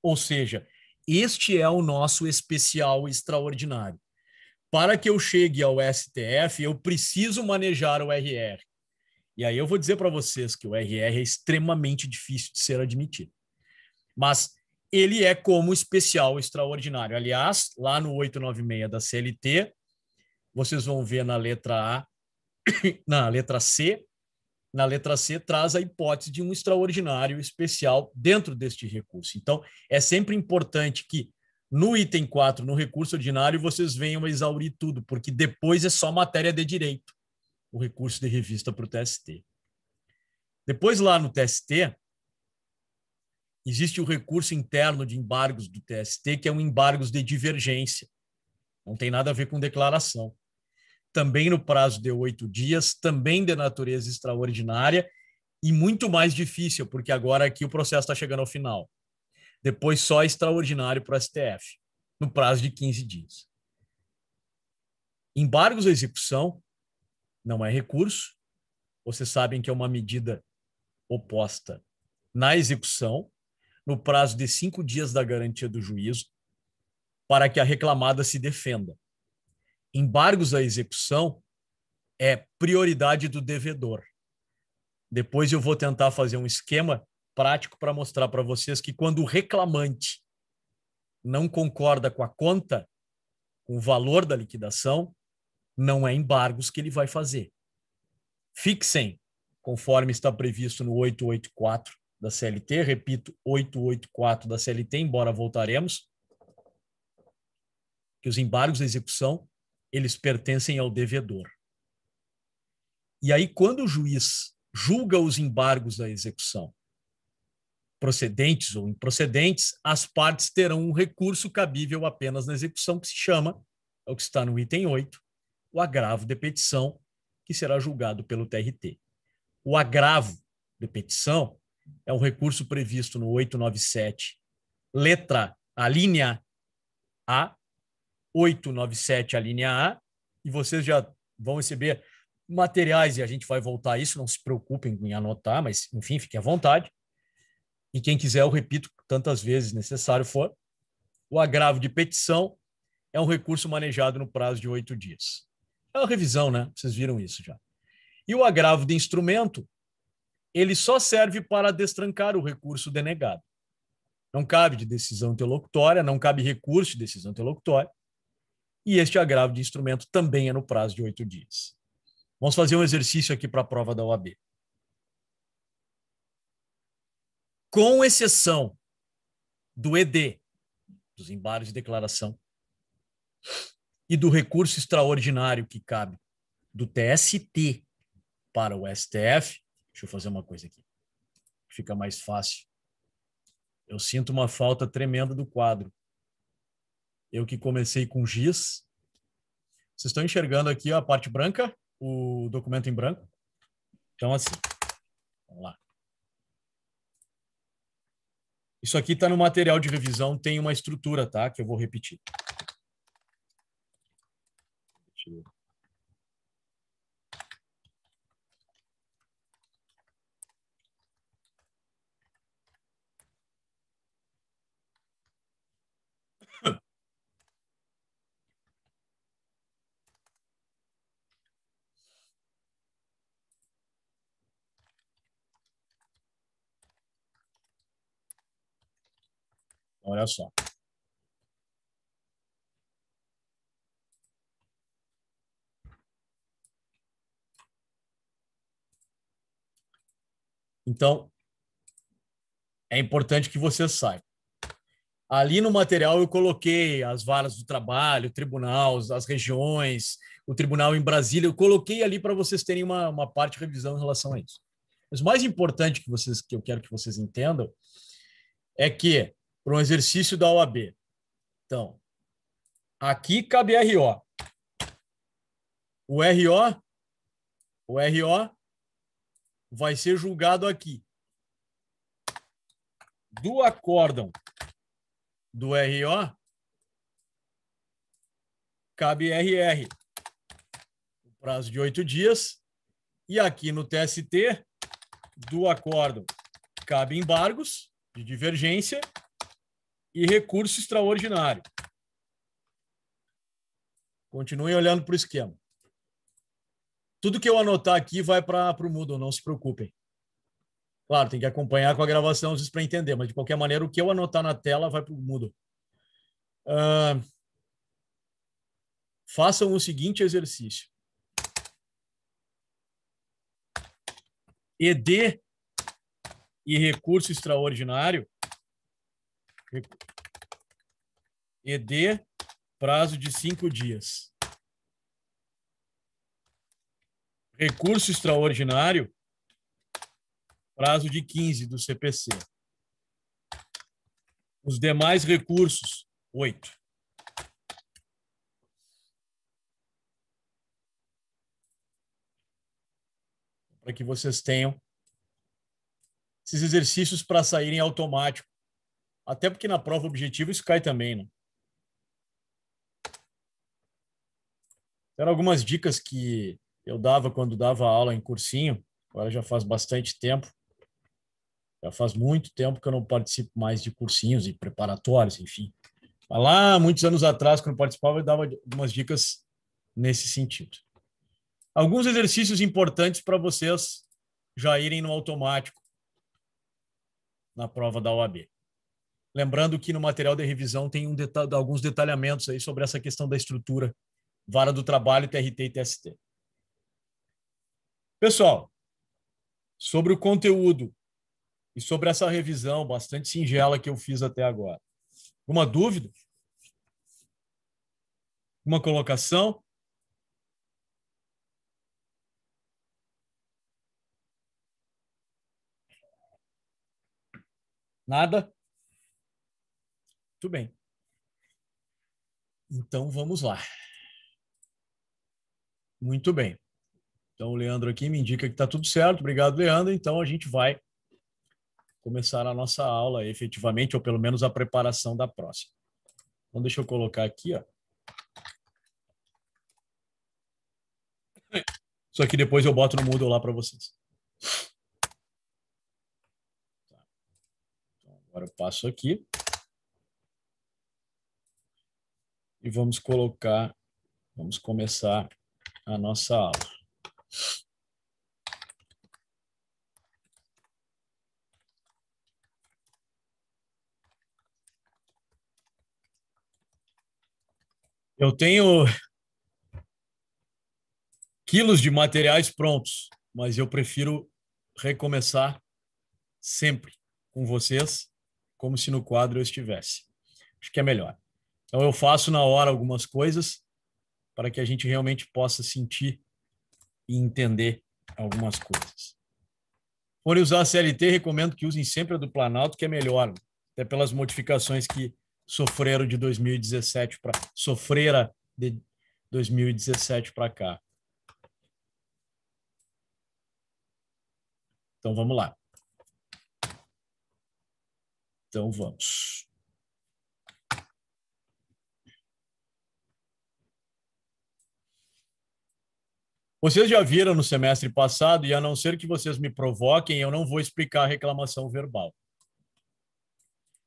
Ou seja, este é o nosso especial extraordinário. Para que eu chegue ao STF, eu preciso manejar o RR. E aí eu vou dizer para vocês que o RR é extremamente difícil de ser admitido. Mas ele é como especial extraordinário. Aliás, lá no 896 da CLT, vocês vão ver na letra A, na letra C, na letra C traz a hipótese de um extraordinário especial dentro deste recurso. Então, é sempre importante que no item 4, no recurso ordinário, vocês venham a exaurir tudo, porque depois é só matéria de direito, o recurso de revista para o TST. Depois, lá no TST, existe o recurso interno de embargos do TST, que é um embargos de divergência. Não tem nada a ver com declaração. Também no prazo de 8 dias, também de natureza extraordinária e muito mais difícil, porque agora aqui o processo está chegando ao final. Depois só extraordinário para o STF, no prazo de 15 dias. Embargos à execução não é recurso. Vocês sabem que é uma medida oposta na execução, no prazo de 5 dias da garantia do juízo, para que a reclamada se defenda. Embargos à execução é prioridade do devedor. Depois eu vou tentar fazer um esquema prático para mostrar para vocês que quando o reclamante não concorda com a conta, com o valor da liquidação, não é embargos que ele vai fazer. Fixem, conforme está previsto no 884 da CLT, repito, 884 da CLT, embora voltaremos, que os embargos à execução, eles pertencem ao devedor. E aí, quando o juiz julga os embargos da execução, procedentes ou improcedentes, as partes terão um recurso cabível apenas na execução, que se chama, é o que está no item 8, o agravo de petição, que será julgado pelo TRT. O agravo de petição é um recurso previsto no 897, letra A, linha A, 897, a linha A, e vocês já vão receber materiais e a gente vai voltar a isso, não se preocupem em anotar, mas, enfim, fiquem à vontade. E quem quiser, eu repito tantas vezes necessário for. O agravo de petição é um recurso manejado no prazo de 8 dias. É uma revisão, né? Vocês viram isso já. E o agravo de instrumento, ele só serve para destrancar o recurso denegado. Não cabe de decisão interlocutória, não cabe recurso de decisão interlocutória. E este agravo de instrumento também é no prazo de 8 dias. Vamos fazer um exercício aqui para a prova da OAB. Com exceção do ED, dos embargos de declaração, e do recurso extraordinário que cabe do TST para o STF, deixa eu fazer uma coisa aqui, fica mais fácil. Eu sinto uma falta tremenda do quadro. Eu que comecei com giz. Vocês estão enxergando aqui a parte branca, o documento em branco? Então, assim, vamos lá. Isso aqui está no material de revisão, tem uma estrutura, tá? Que eu vou repetir. Olha só. Então, é importante que você saiba. Ali no material eu coloquei as varas do trabalho, o tribunal, as regiões, o tribunal em Brasília. Eu coloquei ali para vocês terem uma parte de revisão em relação a isso. Mas o mais importante que eu quero que vocês entendam é que, para um exercício da OAB, então, aqui cabe RO. O RO, o RO vai ser julgado aqui. Do acórdão do RO, cabe RR. O prazo de 8 dias. E aqui no TST, do acórdão, cabe embargos de divergência e recurso extraordinário. Continuem olhando para o esquema. Tudo que eu anotar aqui vai para o Moodle, não se preocupem. Claro, tem que acompanhar com a gravação para entender, mas de qualquer maneira, o que eu anotar na tela vai para o Moodle. Façam o seguinte exercício. ED e recurso extraordinário. ED, prazo de 5 dias. Recurso extraordinário, prazo de 15 do CPC. Os demais recursos, 8. Para que vocês tenham esses exercícios para saírem automático. Até porque na prova objetiva isso cai também, né? Eram algumas dicas que eu dava quando dava aula em cursinho. Agora já faz bastante tempo. Já faz muito tempo que eu não participo mais de cursinhos e preparatórios, enfim. Mas lá, muitos anos atrás, quando eu participava, eu dava algumas dicas nesse sentido. Alguns exercícios importantes para vocês já irem no automático na prova da OAB. Lembrando que no material de revisão tem alguns detalhamentos aí sobre essa questão da estrutura, vara do trabalho, TRT e TST. Pessoal, sobre o conteúdo e sobre essa revisão bastante singela que eu fiz até agora. Alguma dúvida? Uma colocação? Nada? Muito bem. Então, vamos lá. Muito bem. Então, o Leandro aqui me indica que está tudo certo. Obrigado, Leandro. Então, a gente vai começar a nossa aula efetivamente, ou pelo menos a preparação da próxima. Então, deixa eu colocar aqui, ó. Isso aqui depois eu boto no Moodle lá para vocês. Então, agora eu passo aqui. E vamos começar a nossa aula. Eu tenho quilos de materiais prontos, mas eu prefiro recomeçar sempre com vocês, como se no quadro eu estivesse. Acho que é melhor. Então eu faço na hora algumas coisas para que a gente realmente possa sentir e entender algumas coisas. Forem usar a CLT, recomendo que usem sempre a do Planalto, que é melhor, até pelas modificações que sofreram de 2017 para sofrera de 2017 para cá. Então vamos lá. Então vamos. Vocês já viram no semestre passado, e a não ser que vocês me provoquem, eu não vou explicar a reclamação verbal.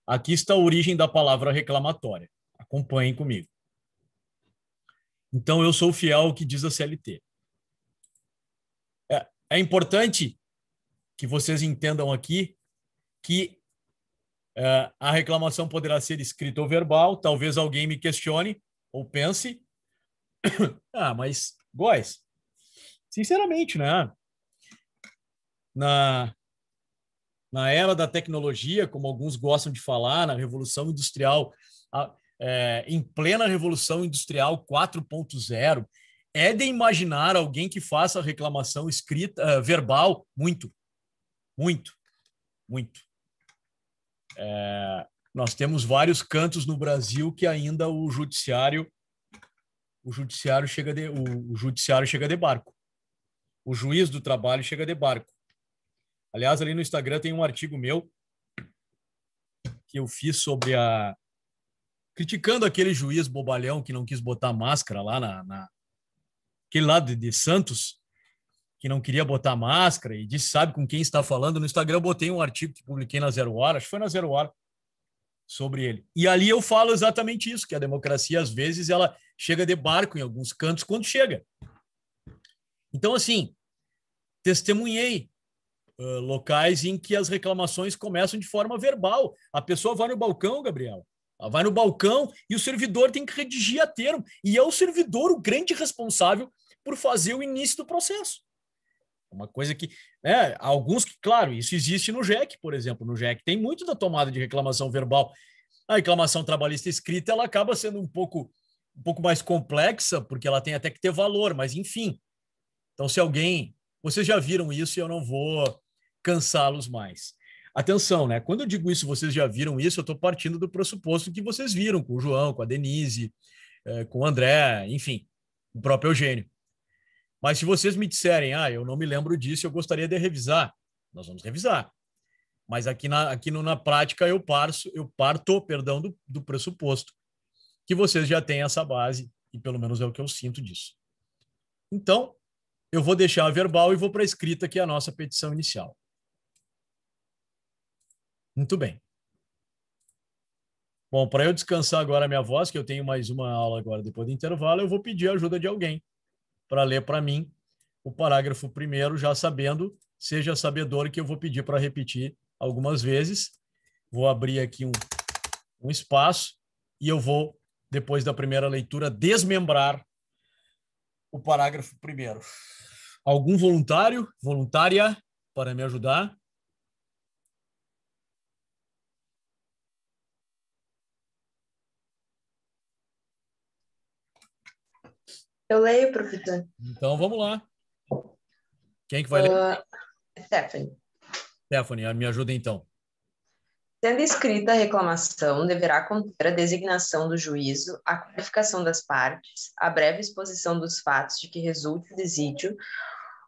Aqui está a origem da palavra reclamatória. Acompanhem comigo. Então, eu sou fiel ao que diz a CLT. É importante que vocês entendam aqui que a reclamação poderá ser escrita ou verbal. Talvez alguém me questione ou pense, mas, Góes, sinceramente, né? Na era da tecnologia, como alguns gostam de falar, na Revolução Industrial, em plena Revolução Industrial 4.0, é de imaginar alguém que faça reclamação escrita, verbal, muito. Nós temos vários cantos no Brasil que ainda o judiciário chega de barco. O juiz do trabalho chega de barco. Aliás, ali no Instagram tem um artigo meu que eu fiz sobre criticando aquele juiz bobalhão que não quis botar máscara lá aquele lado de Santos, que não queria botar máscara e disse, sabe com quem está falando. No Instagram eu botei um artigo que publiquei na Zero Hora, acho que foi na Zero Hora, sobre ele. E ali eu falo exatamente isso, que a democracia, às vezes, ela chega de barco em alguns cantos quando chega. Então, assim, testemunhei locais em que as reclamações começam de forma verbal. A pessoa vai no balcão, Gabriel, ela vai no balcão e o servidor tem que redigir a termo. E é o servidor o grande responsável por fazer o início do processo. Uma coisa que, alguns que, claro, isso existe no JEC, por exemplo. No JEC tem muito da tomada de reclamação verbal. A reclamação trabalhista escrita, ela acaba sendo um pouco mais complexa, porque ela tem até que ter valor, mas enfim. Então, vocês já viram isso e eu não vou cansá-los mais. Atenção, né? Quando eu digo isso, vocês já viram isso, eu estou partindo do pressuposto que vocês viram com o João, com a Denise, com o André, enfim, o próprio Eugênio. Mas se vocês me disserem, eu não me lembro disso, eu gostaria de revisar, nós vamos revisar. Mas aqui na prática eu parto do pressuposto que vocês já têm essa base, e pelo menos é o que eu sinto disso. Então, eu vou deixar a verbal e vou para a escrita, que é a nossa petição inicial. Muito bem. Bom, para eu descansar agora a minha voz, que eu tenho mais uma aula agora depois do intervalo, eu vou pedir a ajuda de alguém para ler para mim o parágrafo primeiro, já sabendo, seja sabedor, que eu vou pedir para repetir algumas vezes. Vou abrir aqui um espaço e eu vou, depois da primeira leitura, desmembrar o parágrafo primeiro. Algum voluntária, para me ajudar? Eu leio, professor. Então, vamos lá. Quem que vai ler? Stephanie. Stephanie, me ajuda então. Sendo escrita a reclamação, deverá conter a designação do juízo, a qualificação das partes, a breve exposição dos fatos de que resulte o desídio,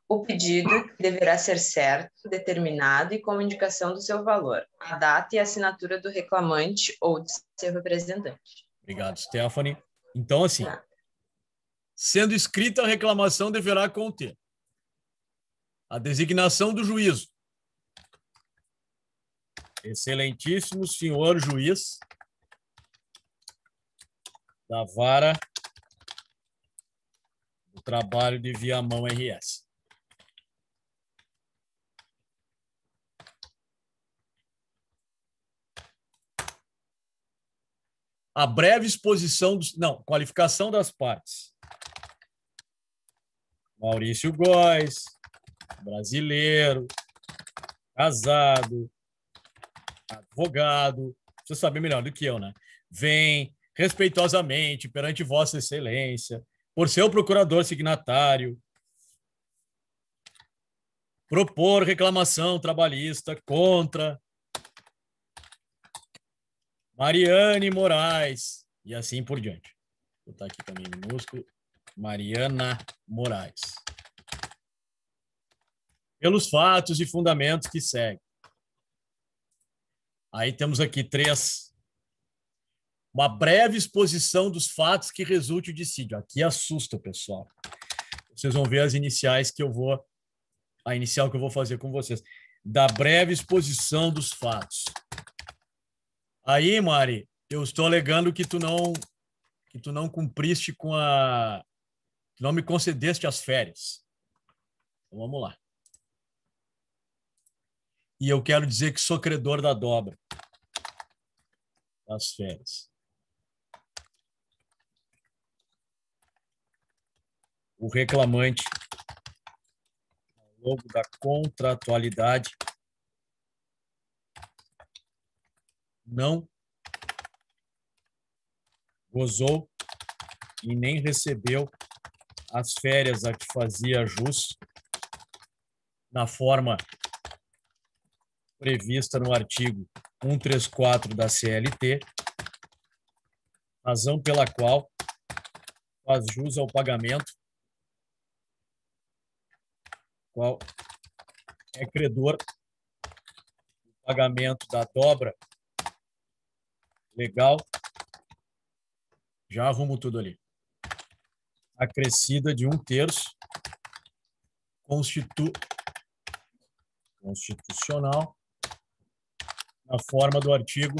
o pedido que deverá ser certo, determinado e com indicação do seu valor, a data e a assinatura do reclamante ou de seu representante. Obrigado, Stephanie. Então, assim, sendo escrita a reclamação deverá conter A designação do juízo. Excelentíssimo senhor juiz da Vara do Trabalho de Viamão RS. A breve exposição dos... Não, qualificação das partes. Maurício Góes, brasileiro, casado, advogado, você sabe melhor do que eu, né? Vem respeitosamente perante Vossa Excelência, por seu procurador signatário, propor reclamação trabalhista contra Mariane Moraes, e assim por diante. Vou botar aqui também minúsculo, Mariana Moraes. Pelos fatos e fundamentos que seguem. Aí temos aqui 3. Uma breve exposição dos fatos que resulte o dissídio. Aqui assusta, pessoal. Vocês vão ver as iniciais que eu vou... A inicial que eu vou fazer com vocês. Da breve exposição dos fatos. Aí, Mari, eu estou alegando que tu não cumpriste com a... Tu não me concedeste as férias. Então, vamos lá. E eu quero dizer que sou credor da dobra das férias. O reclamante, ao longo da contratualidade, não gozou e nem recebeu as férias a que fazia jus na forma prevista no artigo 134 da CLT, razão pela qual faz jus ao pagamento, qual é credor do pagamento da dobra legal, já arrumo tudo ali, acrescida de 1/3 constitucional, na forma do artigo,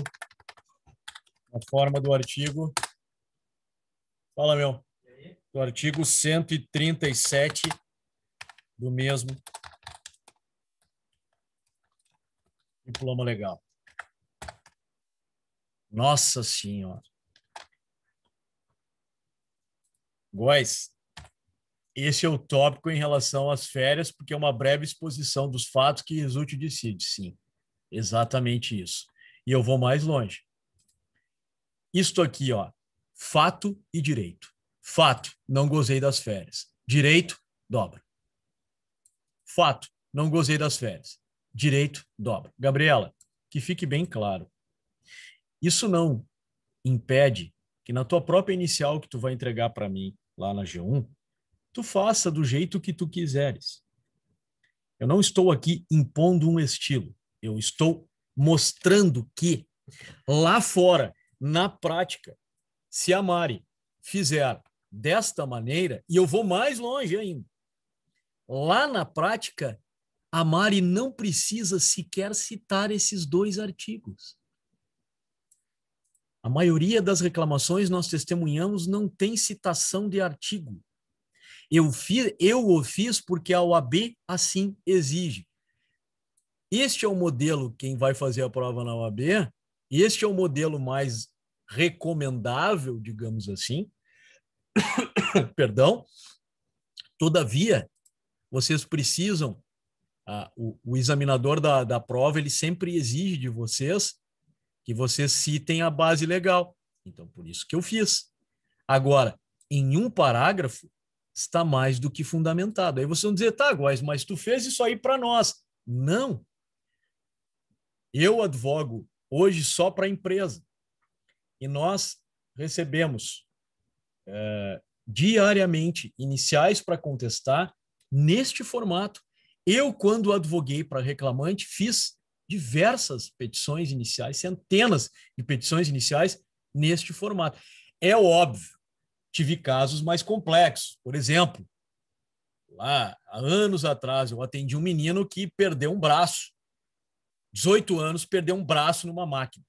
fala, meu, do artigo 137 do mesmo diploma legal. Nossa Senhora. Góes, esse é o tópico em relação às férias, porque é uma breve exposição dos fatos que resulte o dissídio. Sim, exatamente isso. E eu vou mais longe. Isto aqui, ó, fato e direito. Fato, não gozei das férias. Direito, dobra. Fato, não gozei das férias. Direito, dobra. Gabriela, que fique bem claro. Isso não impede que na tua própria inicial que tu vai entregar para mim lá na G1, tu faça do jeito que tu quiseres. Eu não estou aqui impondo um estilo. Eu estou mostrando que lá fora, na prática, se a Mari fizer desta maneira, e eu vou mais longe ainda, lá na prática, a Mari não precisa sequer citar esses 2 artigos. A maioria das reclamações nós testemunhamos não tem citação de artigo. Eu o fiz porque a OAB assim exige. Este é o modelo, quem vai fazer a prova na OAB, este é o modelo mais recomendável, digamos assim. Perdão. Todavia, vocês precisam, o examinador da prova, ele sempre exige de vocês que vocês citem a base legal. Então, por isso que eu fiz. Agora, em um parágrafo, está mais do que fundamentado. Aí vocês vão dizer, tá, Góes, mas tu fez isso aí para nós. Não. Eu advogo hoje só para a empresa. E nós recebemos diariamente iniciais para contestar neste formato. Eu, quando advoguei para reclamante, fiz diversas petições iniciais, centenas de petições iniciais neste formato. É óbvio, tive casos mais complexos. Por exemplo, Lá, há anos atrás, eu atendi um menino que perdeu um braço. 18 anos, perdeu um braço numa máquina.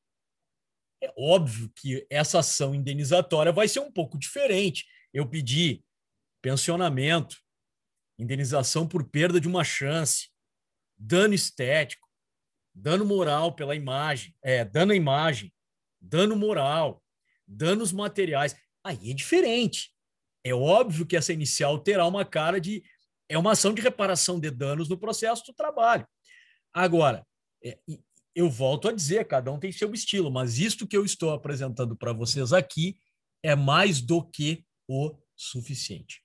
É óbvio que essa ação indenizatória vai ser um pouco diferente. Eu pedi pensionamento, indenização por perda de uma chance, dano estético, dano moral pela imagem, dano à imagem, dano moral, danos materiais. Aí é diferente. É óbvio que essa inicial terá uma cara de... É uma ação de reparação de danos no processo do trabalho. Agora, eu volto a dizer, cada um tem seu estilo, mas isto que eu estou apresentando para vocês aqui é mais do que o suficiente.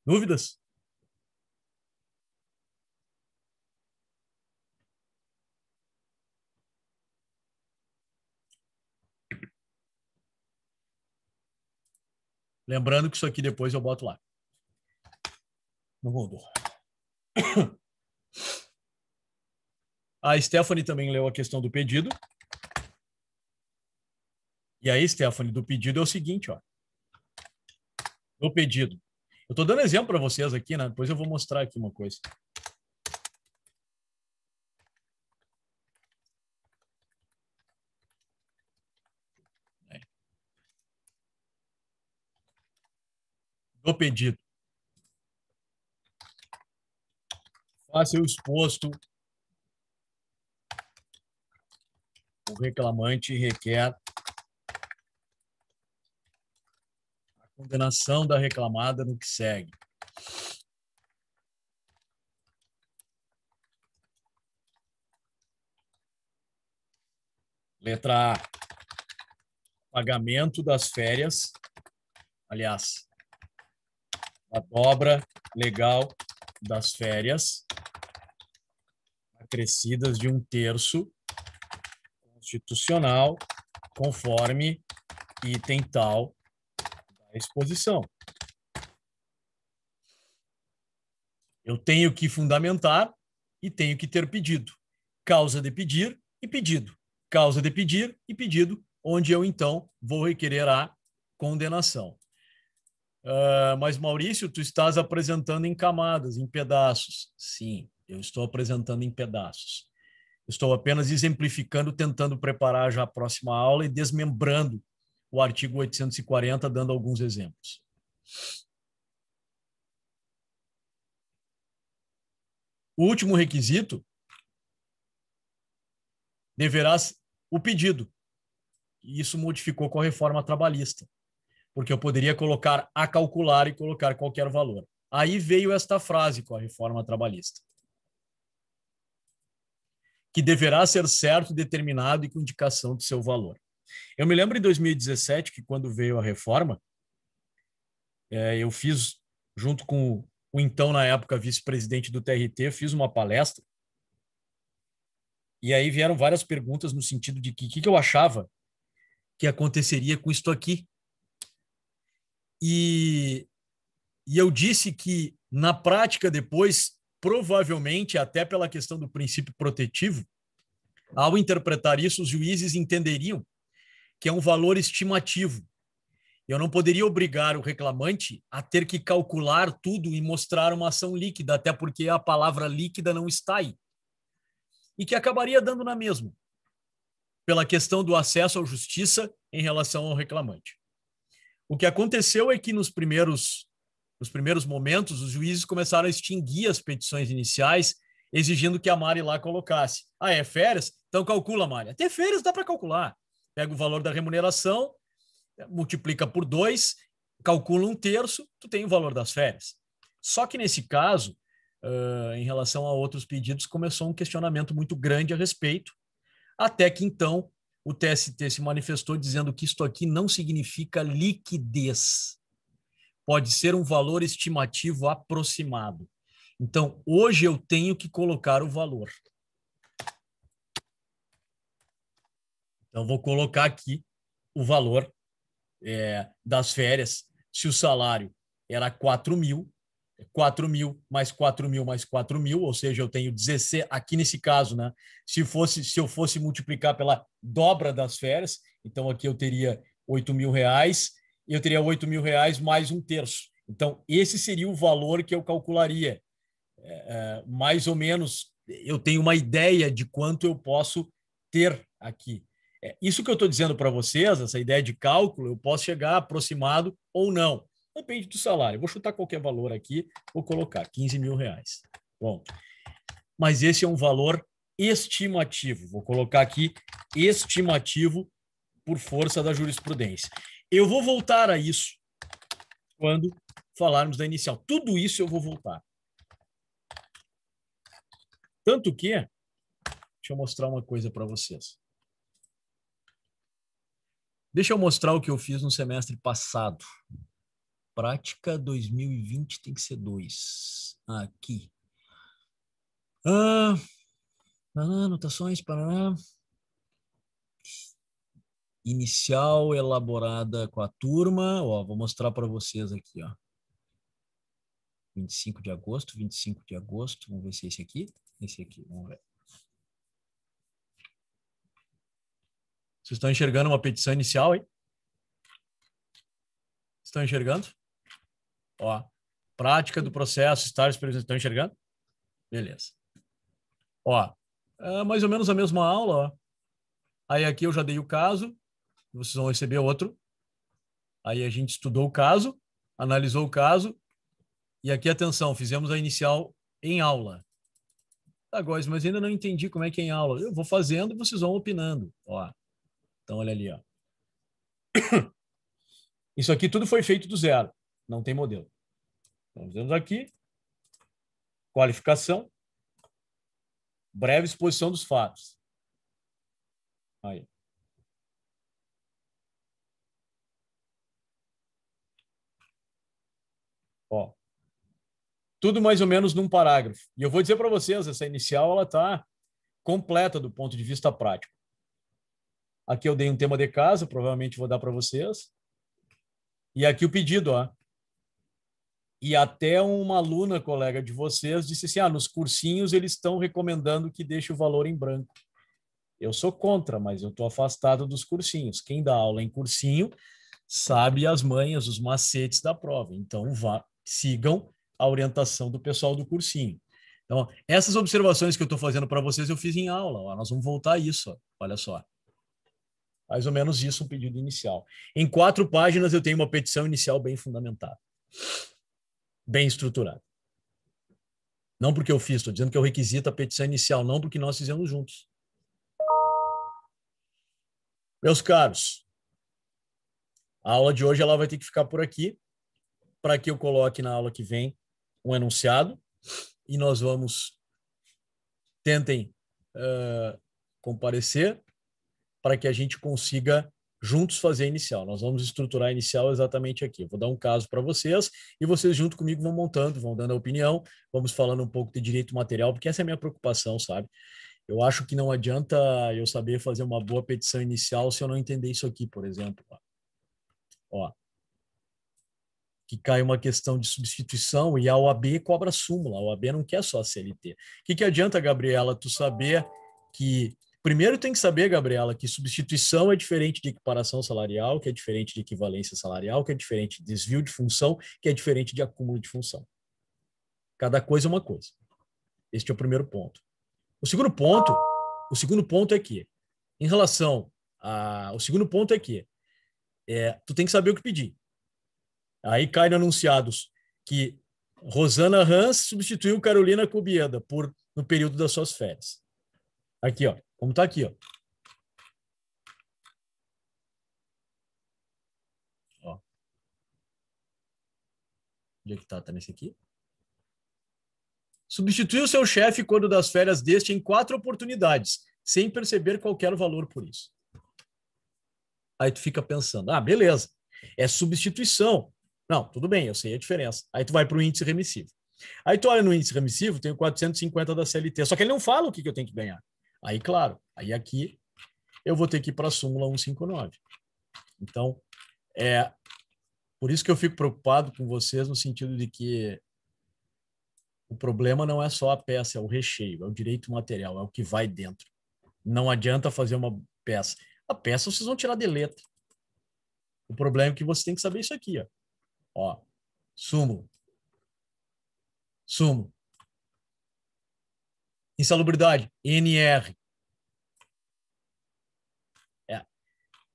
Dúvidas? Lembrando que isso aqui depois eu boto lá no Moodle. A Stephanie também leu a questão do pedido. E aí, Stephanie, do pedido é o seguinte, ó. Do pedido. Eu estou dando exemplo para vocês aqui, né? Depois eu vou mostrar aqui uma coisa. Do pedido. Faça o exposto. O reclamante requer a condenação da reclamada no que segue. Letra A. Pagamento das férias. Aliás, a dobra legal das férias acrescidas de 1/3 constitucional, conforme item tal da exposição. Eu tenho que fundamentar e tenho que ter pedido. Causa de pedir e pedido. Causa de pedir e pedido, onde eu, então, vou requerer a condenação. Mas, Maurício, tu estás apresentando em camadas, em pedaços. Sim, eu estou apresentando em pedaços. Estou apenas exemplificando, tentando preparar já a próxima aula e desmembrando o artigo 840, dando alguns exemplos. O último requisito deverá ser o pedido. E isso modificou com a reforma trabalhista, porque eu poderia colocar a calcular e colocar qualquer valor. Aí veio esta frase com a reforma trabalhista, que deverá ser certo, determinado e com indicação de seu valor. Eu me lembro em 2017 que quando veio a reforma, eu fiz, junto com o então, na época, vice-presidente do TRT, fiz uma palestra, e aí vieram várias perguntas no sentido de que eu achava que aconteceria com isto aqui. E eu disse que, na prática, depois, provavelmente, até pela questão do princípio protetivo, ao interpretar isso, os juízes entenderiam que é um valor estimativo. Eu não poderia obrigar o reclamante a ter que calcular tudo e mostrar uma ação líquida, até porque a palavra líquida não está aí. E que acabaria dando na mesma, pela questão do acesso à justiça em relação ao reclamante. O que aconteceu é que nos primeiros momentos, os juízes começaram a extinguir as petições iniciais, exigindo que a Mari lá colocasse. É férias? Então calcula, Mari. Até férias dá para calcular. Pega o valor da remuneração, multiplica por 2, calcula 1/3, tu tem o valor das férias. Só que nesse caso, em relação a outros pedidos, começou um questionamento muito grande a respeito, até que então o TST se manifestou dizendo que isto aqui não significa liquidez. Pode ser um valor estimativo aproximado. Então, hoje eu tenho que colocar o valor. Então, vou colocar aqui o valor das férias. Se o salário era 4.000, 4.000 mais 4.000 mais 4.000, ou seja, eu tenho 16, aqui nesse caso, né? Se eu fosse multiplicar pela dobra das férias, então aqui eu teria R$ 8.000, eu teria R$ 8.000 mais um terço. Então, esse seria o valor que eu calcularia. Mais ou menos, eu tenho uma ideia de quanto eu posso ter aqui. Isso que eu estou dizendo para vocês, essa ideia de cálculo, eu posso chegar aproximado ou não. Depende do salário. Eu vou chutar qualquer valor aqui, vou colocar R$ 15.000. Pronto. Mas esse é um valor estimativo. Vou colocar aqui estimativo por força da jurisprudência. Eu vou voltar a isso quando falarmos da inicial. Tudo isso eu vou voltar. Tanto que, deixa eu mostrar uma coisa para vocês. Deixa eu mostrar o que eu fiz no semestre passado. Prática 2020 tem que ser 2. Aqui. Anotações, Paraná. Inicial elaborada com a turma. Ó, vou mostrar para vocês aqui. Ó. 25 de agosto. Vamos ver se é esse aqui. Esse aqui, vamos ver. Vocês estão enxergando uma petição inicial, hein? Estão enxergando? Ó, prática do processo, estágio de experiência. Estão enxergando? Beleza. Ó, mais ou menos a mesma aula, ó. Aí aqui eu já dei o caso, vocês vão receber outro. Aí a gente estudou o caso, analisou o caso, e aqui, atenção, fizemos a inicial em aula. Tá, Góis, mas ainda não entendi como é que é em aula. Eu vou fazendo e vocês vão opinando. Ó. Então, olha ali. Ó. Isso aqui tudo foi feito do zero. Não tem modelo. Então, vemos aqui. Qualificação. Breve exposição dos fatos. Aí. Ó. Tudo mais ou menos num parágrafo. E eu vou dizer para vocês, essa inicial ela está completa do ponto de vista prático. Aqui eu dei um tema de casa, provavelmente vou dar para vocês. E aqui o pedido, ó. E até uma aluna, colega de vocês, disse assim, nos cursinhos eles estão recomendando que deixe o valor em branco. Eu sou contra, mas eu estou afastado dos cursinhos. Quem dá aula em cursinho sabe as manhas, os macetes da prova. Então, sigam a orientação do pessoal do cursinho. Então, essas observações que eu estou fazendo para vocês, eu fiz em aula. Ó. Nós vamos voltar a isso. Ó. Olha só. Mais ou menos isso, um pedido inicial. Em 4 páginas, eu tenho uma petição inicial bem fundamentada. Bem estruturada. Não porque eu fiz, estou dizendo que eu requisito a petição inicial, não porque nós fizemos juntos. Meus caros, a aula de hoje ela vai ter que ficar por aqui, para que eu coloque na aula que vem um enunciado, e nós vamos, tentem comparecer, para que a gente consiga juntos fazer a inicial. Nós vamos estruturar a inicial exatamente aqui. Eu vou dar um caso para vocês e vocês junto comigo vão montando, vão dando a opinião, vamos falando um pouco de direito material, porque essa é a minha preocupação, sabe? Eu acho que não adianta eu saber fazer uma boa petição inicial se eu não entender isso aqui, por exemplo. Ó, que cai uma questão de substituição e a OAB cobra súmula. A OAB não quer só a CLT. O que adianta, Gabriela, tu saber que... Primeiro tem que saber, Gabriela, que substituição é diferente de equiparação salarial, que é diferente de equivalência salarial, que é diferente de desvio de função, que é diferente de acúmulo de função. Cada coisa é uma coisa. Este é o primeiro ponto. O segundo ponto é que, em relação a... O segundo ponto é que tu tem que saber o que pedir. Aí cai no anunciados que Rosana Hans substituiu Carolina Kubieda no período das suas férias. Aqui, ó. Como está aqui, ó. Ó. Onde é que tá? Tá nesse aqui? Substituiu seu chefe quando das férias deste em 4 oportunidades, sem perceber qualquer valor por isso. Aí tu fica pensando, beleza, é substituição. Não, tudo bem, eu sei a diferença. Aí tu vai para o índice remissivo. Aí tu olha no índice remissivo, tem o 450 da CLT, só que ele não fala o que eu tenho que ganhar. Aí, claro, aí aqui eu vou ter que ir para a súmula 159. Então, por isso que eu fico preocupado com vocês no sentido de que o problema não é só a peça, é o recheio, é o direito material, é o que vai dentro. Não adianta fazer uma peça. A peça vocês vão tirar de letra. O problema é que você tem que saber isso aqui, ó. Ó, súmulo. Insalubridade, NR.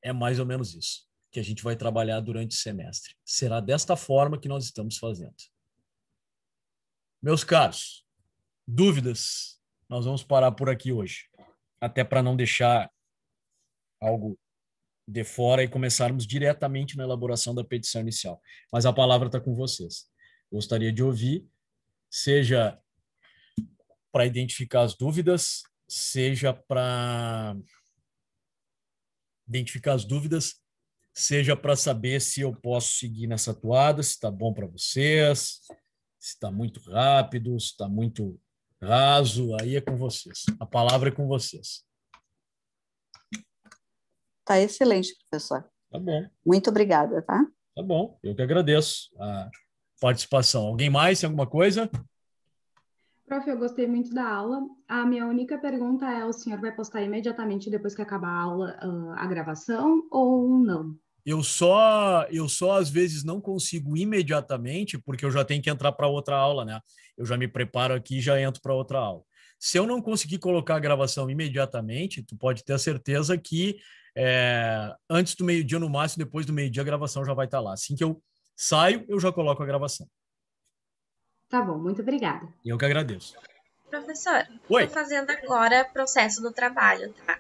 É mais ou menos isso que a gente vai trabalhar durante o semestre. Será desta forma que nós estamos fazendo. Meus caros, dúvidas? Nós vamos parar por aqui hoje. Até para não deixar algo de fora e começarmos diretamente na elaboração da petição inicial. Mas a palavra está com vocês. Gostaria de ouvir, seja para identificar as dúvidas, seja para saber se eu posso seguir nessa toada, se está bom para vocês, se está muito rápido, se está muito raso, aí é com vocês. A palavra é com vocês. Tá excelente, professor. Tá bom. Muito obrigada, tá? Tá bom, eu que agradeço a participação. Alguém mais tem alguma coisa? Prof, eu gostei muito da aula. A minha única pergunta é: o senhor vai postar imediatamente depois que acabar a aula, a gravação, ou não? Eu só às vezes não consigo imediatamente, porque eu já tenho que entrar para outra aula, né? Eu já me preparo aqui e já entro para outra aula. Se eu não conseguir colocar a gravação imediatamente, tu pode ter a certeza que antes do meio-dia, no máximo, depois do meio-dia, a gravação já vai estar lá. Assim que eu saio, eu já coloco a gravação. Tá bom, muito obrigada. Eu que agradeço. Professor, Oi. estou fazendo agora processo do trabalho, tá?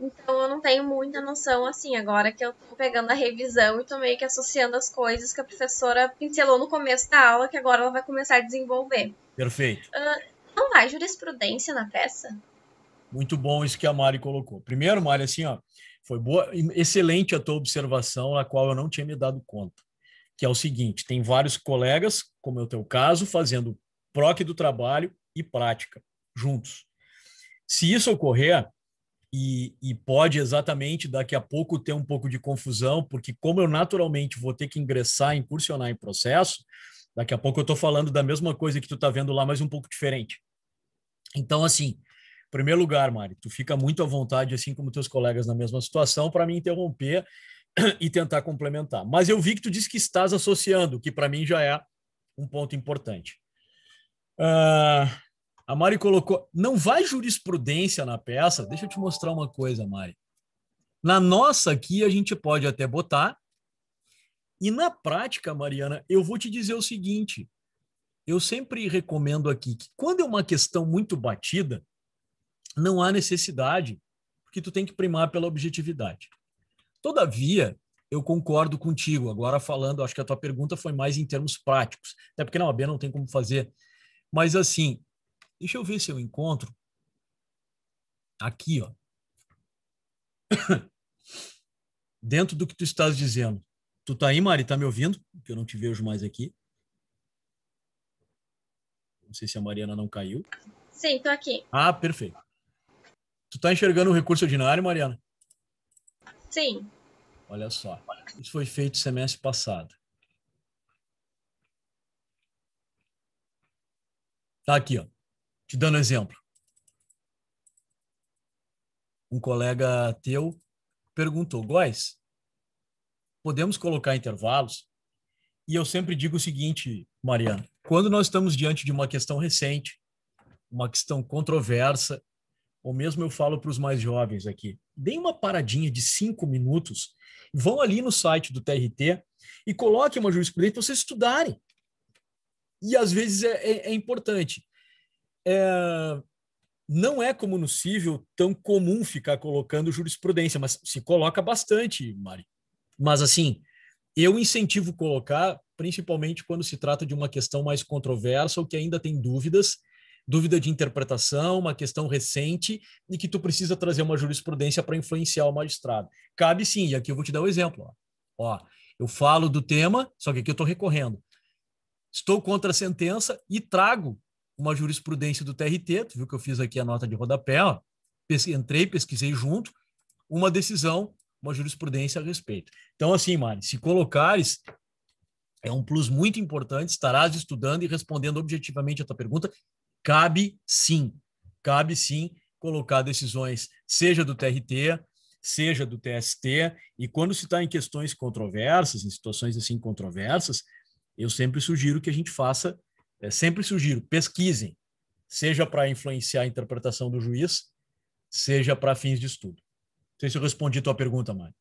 Então eu não tenho muita noção, assim, agora que eu tô pegando a revisão e tô meio que associando as coisas que a professora pincelou no começo da aula, que agora ela vai começar a desenvolver. Perfeito. Não vai jurisprudência na peça? Muito bom isso que a Mari colocou. Primeiro, Mari, assim, ó, foi boa, excelente a tua observação, a qual eu não tinha me dado conta, que é o seguinte: tem vários colegas, como é o teu caso, fazendo PROC do trabalho e prática juntos. Se isso ocorrer, e pode exatamente daqui a pouco ter um pouco de confusão, porque como eu naturalmente vou ter que ingressar, incursionar em processo, daqui a pouco eu estou falando da mesma coisa que tu está vendo lá, mas um pouco diferente. Então, assim, em primeiro lugar, Mari, tu fica muito à vontade, assim como teus colegas na mesma situação, para me interromper e tentar complementar. Mas eu vi que tu disse que estás associando, que para mim já é um ponto importante. A Mari colocou, não vai jurisprudência na peça? Deixa eu te mostrar uma coisa, Mari. Na nossa aqui, a gente pode até botar, e na prática, Mariana, eu vou te dizer o seguinte: eu sempre recomendo aqui que quando é uma questão muito batida, não há necessidade, porque tu tem que primar pela objetividade. Todavia, eu concordo contigo. Agora falando, acho que a tua pergunta foi mais em termos práticos, até porque na OAB não tem como fazer. Mas assim, deixa eu ver se eu encontro aqui, ó, dentro do que tu estás dizendo. Tu tá aí, Mari? Tá me ouvindo? Porque eu não te vejo mais aqui. Não sei se a Mariana não caiu. Sim, tô aqui. Ah, perfeito. Tu tá enxergando o recurso ordinário, Mariana? Sim. Olha só. Isso foi feito semestre passado. Tá aqui, ó. Te dando exemplo. Um colega teu perguntou: Góis, podemos colocar intervalos? E eu sempre digo o seguinte, Mariana: quando nós estamos diante de uma questão recente, uma questão controversa, ou mesmo eu falo para os mais jovens aqui, deem uma paradinha de 5 minutos, vão ali no site do TRT e coloquem uma jurisprudência para vocês estudarem. E às vezes é importante. Não é como no civil tão comum ficar colocando jurisprudência, mas se coloca bastante, Mari. Mas assim, eu incentivo colocar, principalmente quando se trata de uma questão mais controversa ou que ainda tem dúvidas, dúvida de interpretação, uma questão recente e que tu precisa trazer uma jurisprudência para influenciar o magistrado. Cabe sim, e aqui eu vou te dar um exemplo. Ó, eu falo do tema, só que aqui eu estou recorrendo. Estou contra a sentença e trago uma jurisprudência do TRT, tu viu que eu fiz aqui a nota de rodapé, ó. Entrei, pesquisei junto, uma decisão, uma jurisprudência a respeito. Então, assim, Mari, se colocares, é um plus muito importante, estarás estudando e respondendo objetivamente a tua pergunta, cabe sim colocar decisões, seja do TRT, seja do TST, e quando se está em questões controversas, em situações assim controversas, eu sempre sugiro que a gente faça, pesquisem, seja para influenciar a interpretação do juiz, seja para fins de estudo. Não sei se eu respondi a tua pergunta, Mari.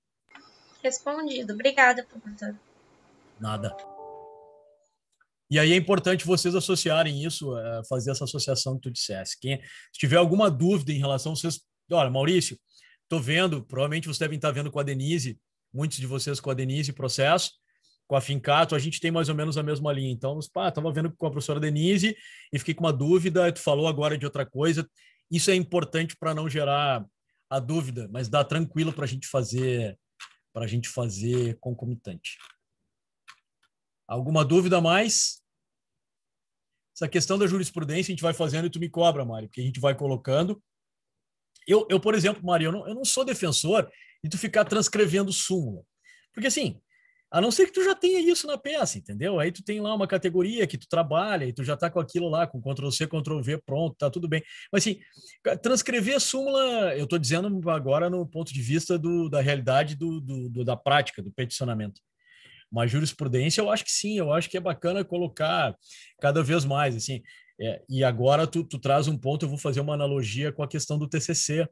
Respondido. Obrigada, professor. Nada. E aí é importante vocês associarem isso, fazer essa associação que tu dissesse. Se tiver alguma dúvida em relação a vocês... Olha, Maurício, estou vendo, provavelmente vocês devem estar vendo com a Denise, muitos de vocês com a Denise, processo, com a Fincato, a gente tem mais ou menos a mesma linha. Então, estava vendo com a professora Denise e fiquei com uma dúvida, tu falou agora de outra coisa. Isso é importante para não gerar a dúvida, mas dá tranquilo para a gente fazer concomitante. Alguma dúvida a mais? Essa questão da jurisprudência a gente vai fazendo e tu me cobra, Mari, porque a gente vai colocando. Eu por exemplo, Mari, eu não sou defensor de tu ficar transcrevendo súmula. Porque assim, a não ser que tu já tenha isso na peça, entendeu? Aí tu tem lá uma categoria que tu trabalha e tu já tá com aquilo lá, com Ctrl+C, Ctrl+V, pronto, tá tudo bem. Mas assim, transcrever a súmula, eu tô dizendo agora no ponto de vista da realidade da prática, do peticionamento. Mas jurisprudência, eu acho que sim, eu acho que é bacana colocar cada vez mais, assim. E agora tu traz um ponto, eu vou fazer uma analogia com a questão do TCC.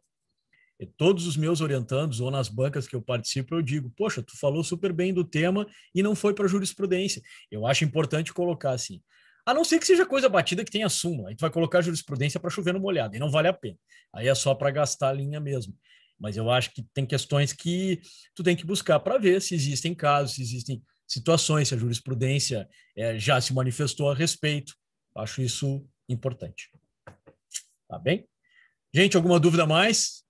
Todos os meus orientandos, ou nas bancas que eu participo, eu digo, poxa, tu falou super bem do tema e não foi para jurisprudência. Eu acho importante colocar assim. A não ser que seja coisa batida que tenha súmula. Aí tu vai colocar jurisprudência para chover no molhado, e não vale a pena. Aí é só para gastar a linha mesmo. Mas eu acho que tem questões que tu tem que buscar para ver se existem casos, se existem situações, se a jurisprudência já se manifestou a respeito. Acho isso importante. Tá bem? Gente, alguma dúvida a mais?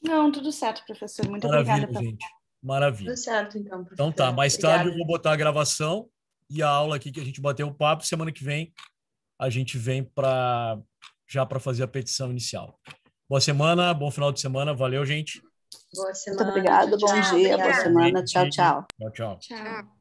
Não, tudo certo, professor. Muito Maravilha, obrigada. gente. Maravilha. Tudo certo, então, professor. Então tá, mais Obrigada. tarde eu vou botar a gravação e a aula aqui que a gente bateu o papo. Semana que vem a gente vem já para fazer a petição inicial. Boa semana, bom final de semana. Valeu, gente. Boa semana. Muito obrigada, bom dia, boa semana. Tchau, tchau. Tchau, tchau. Tchau.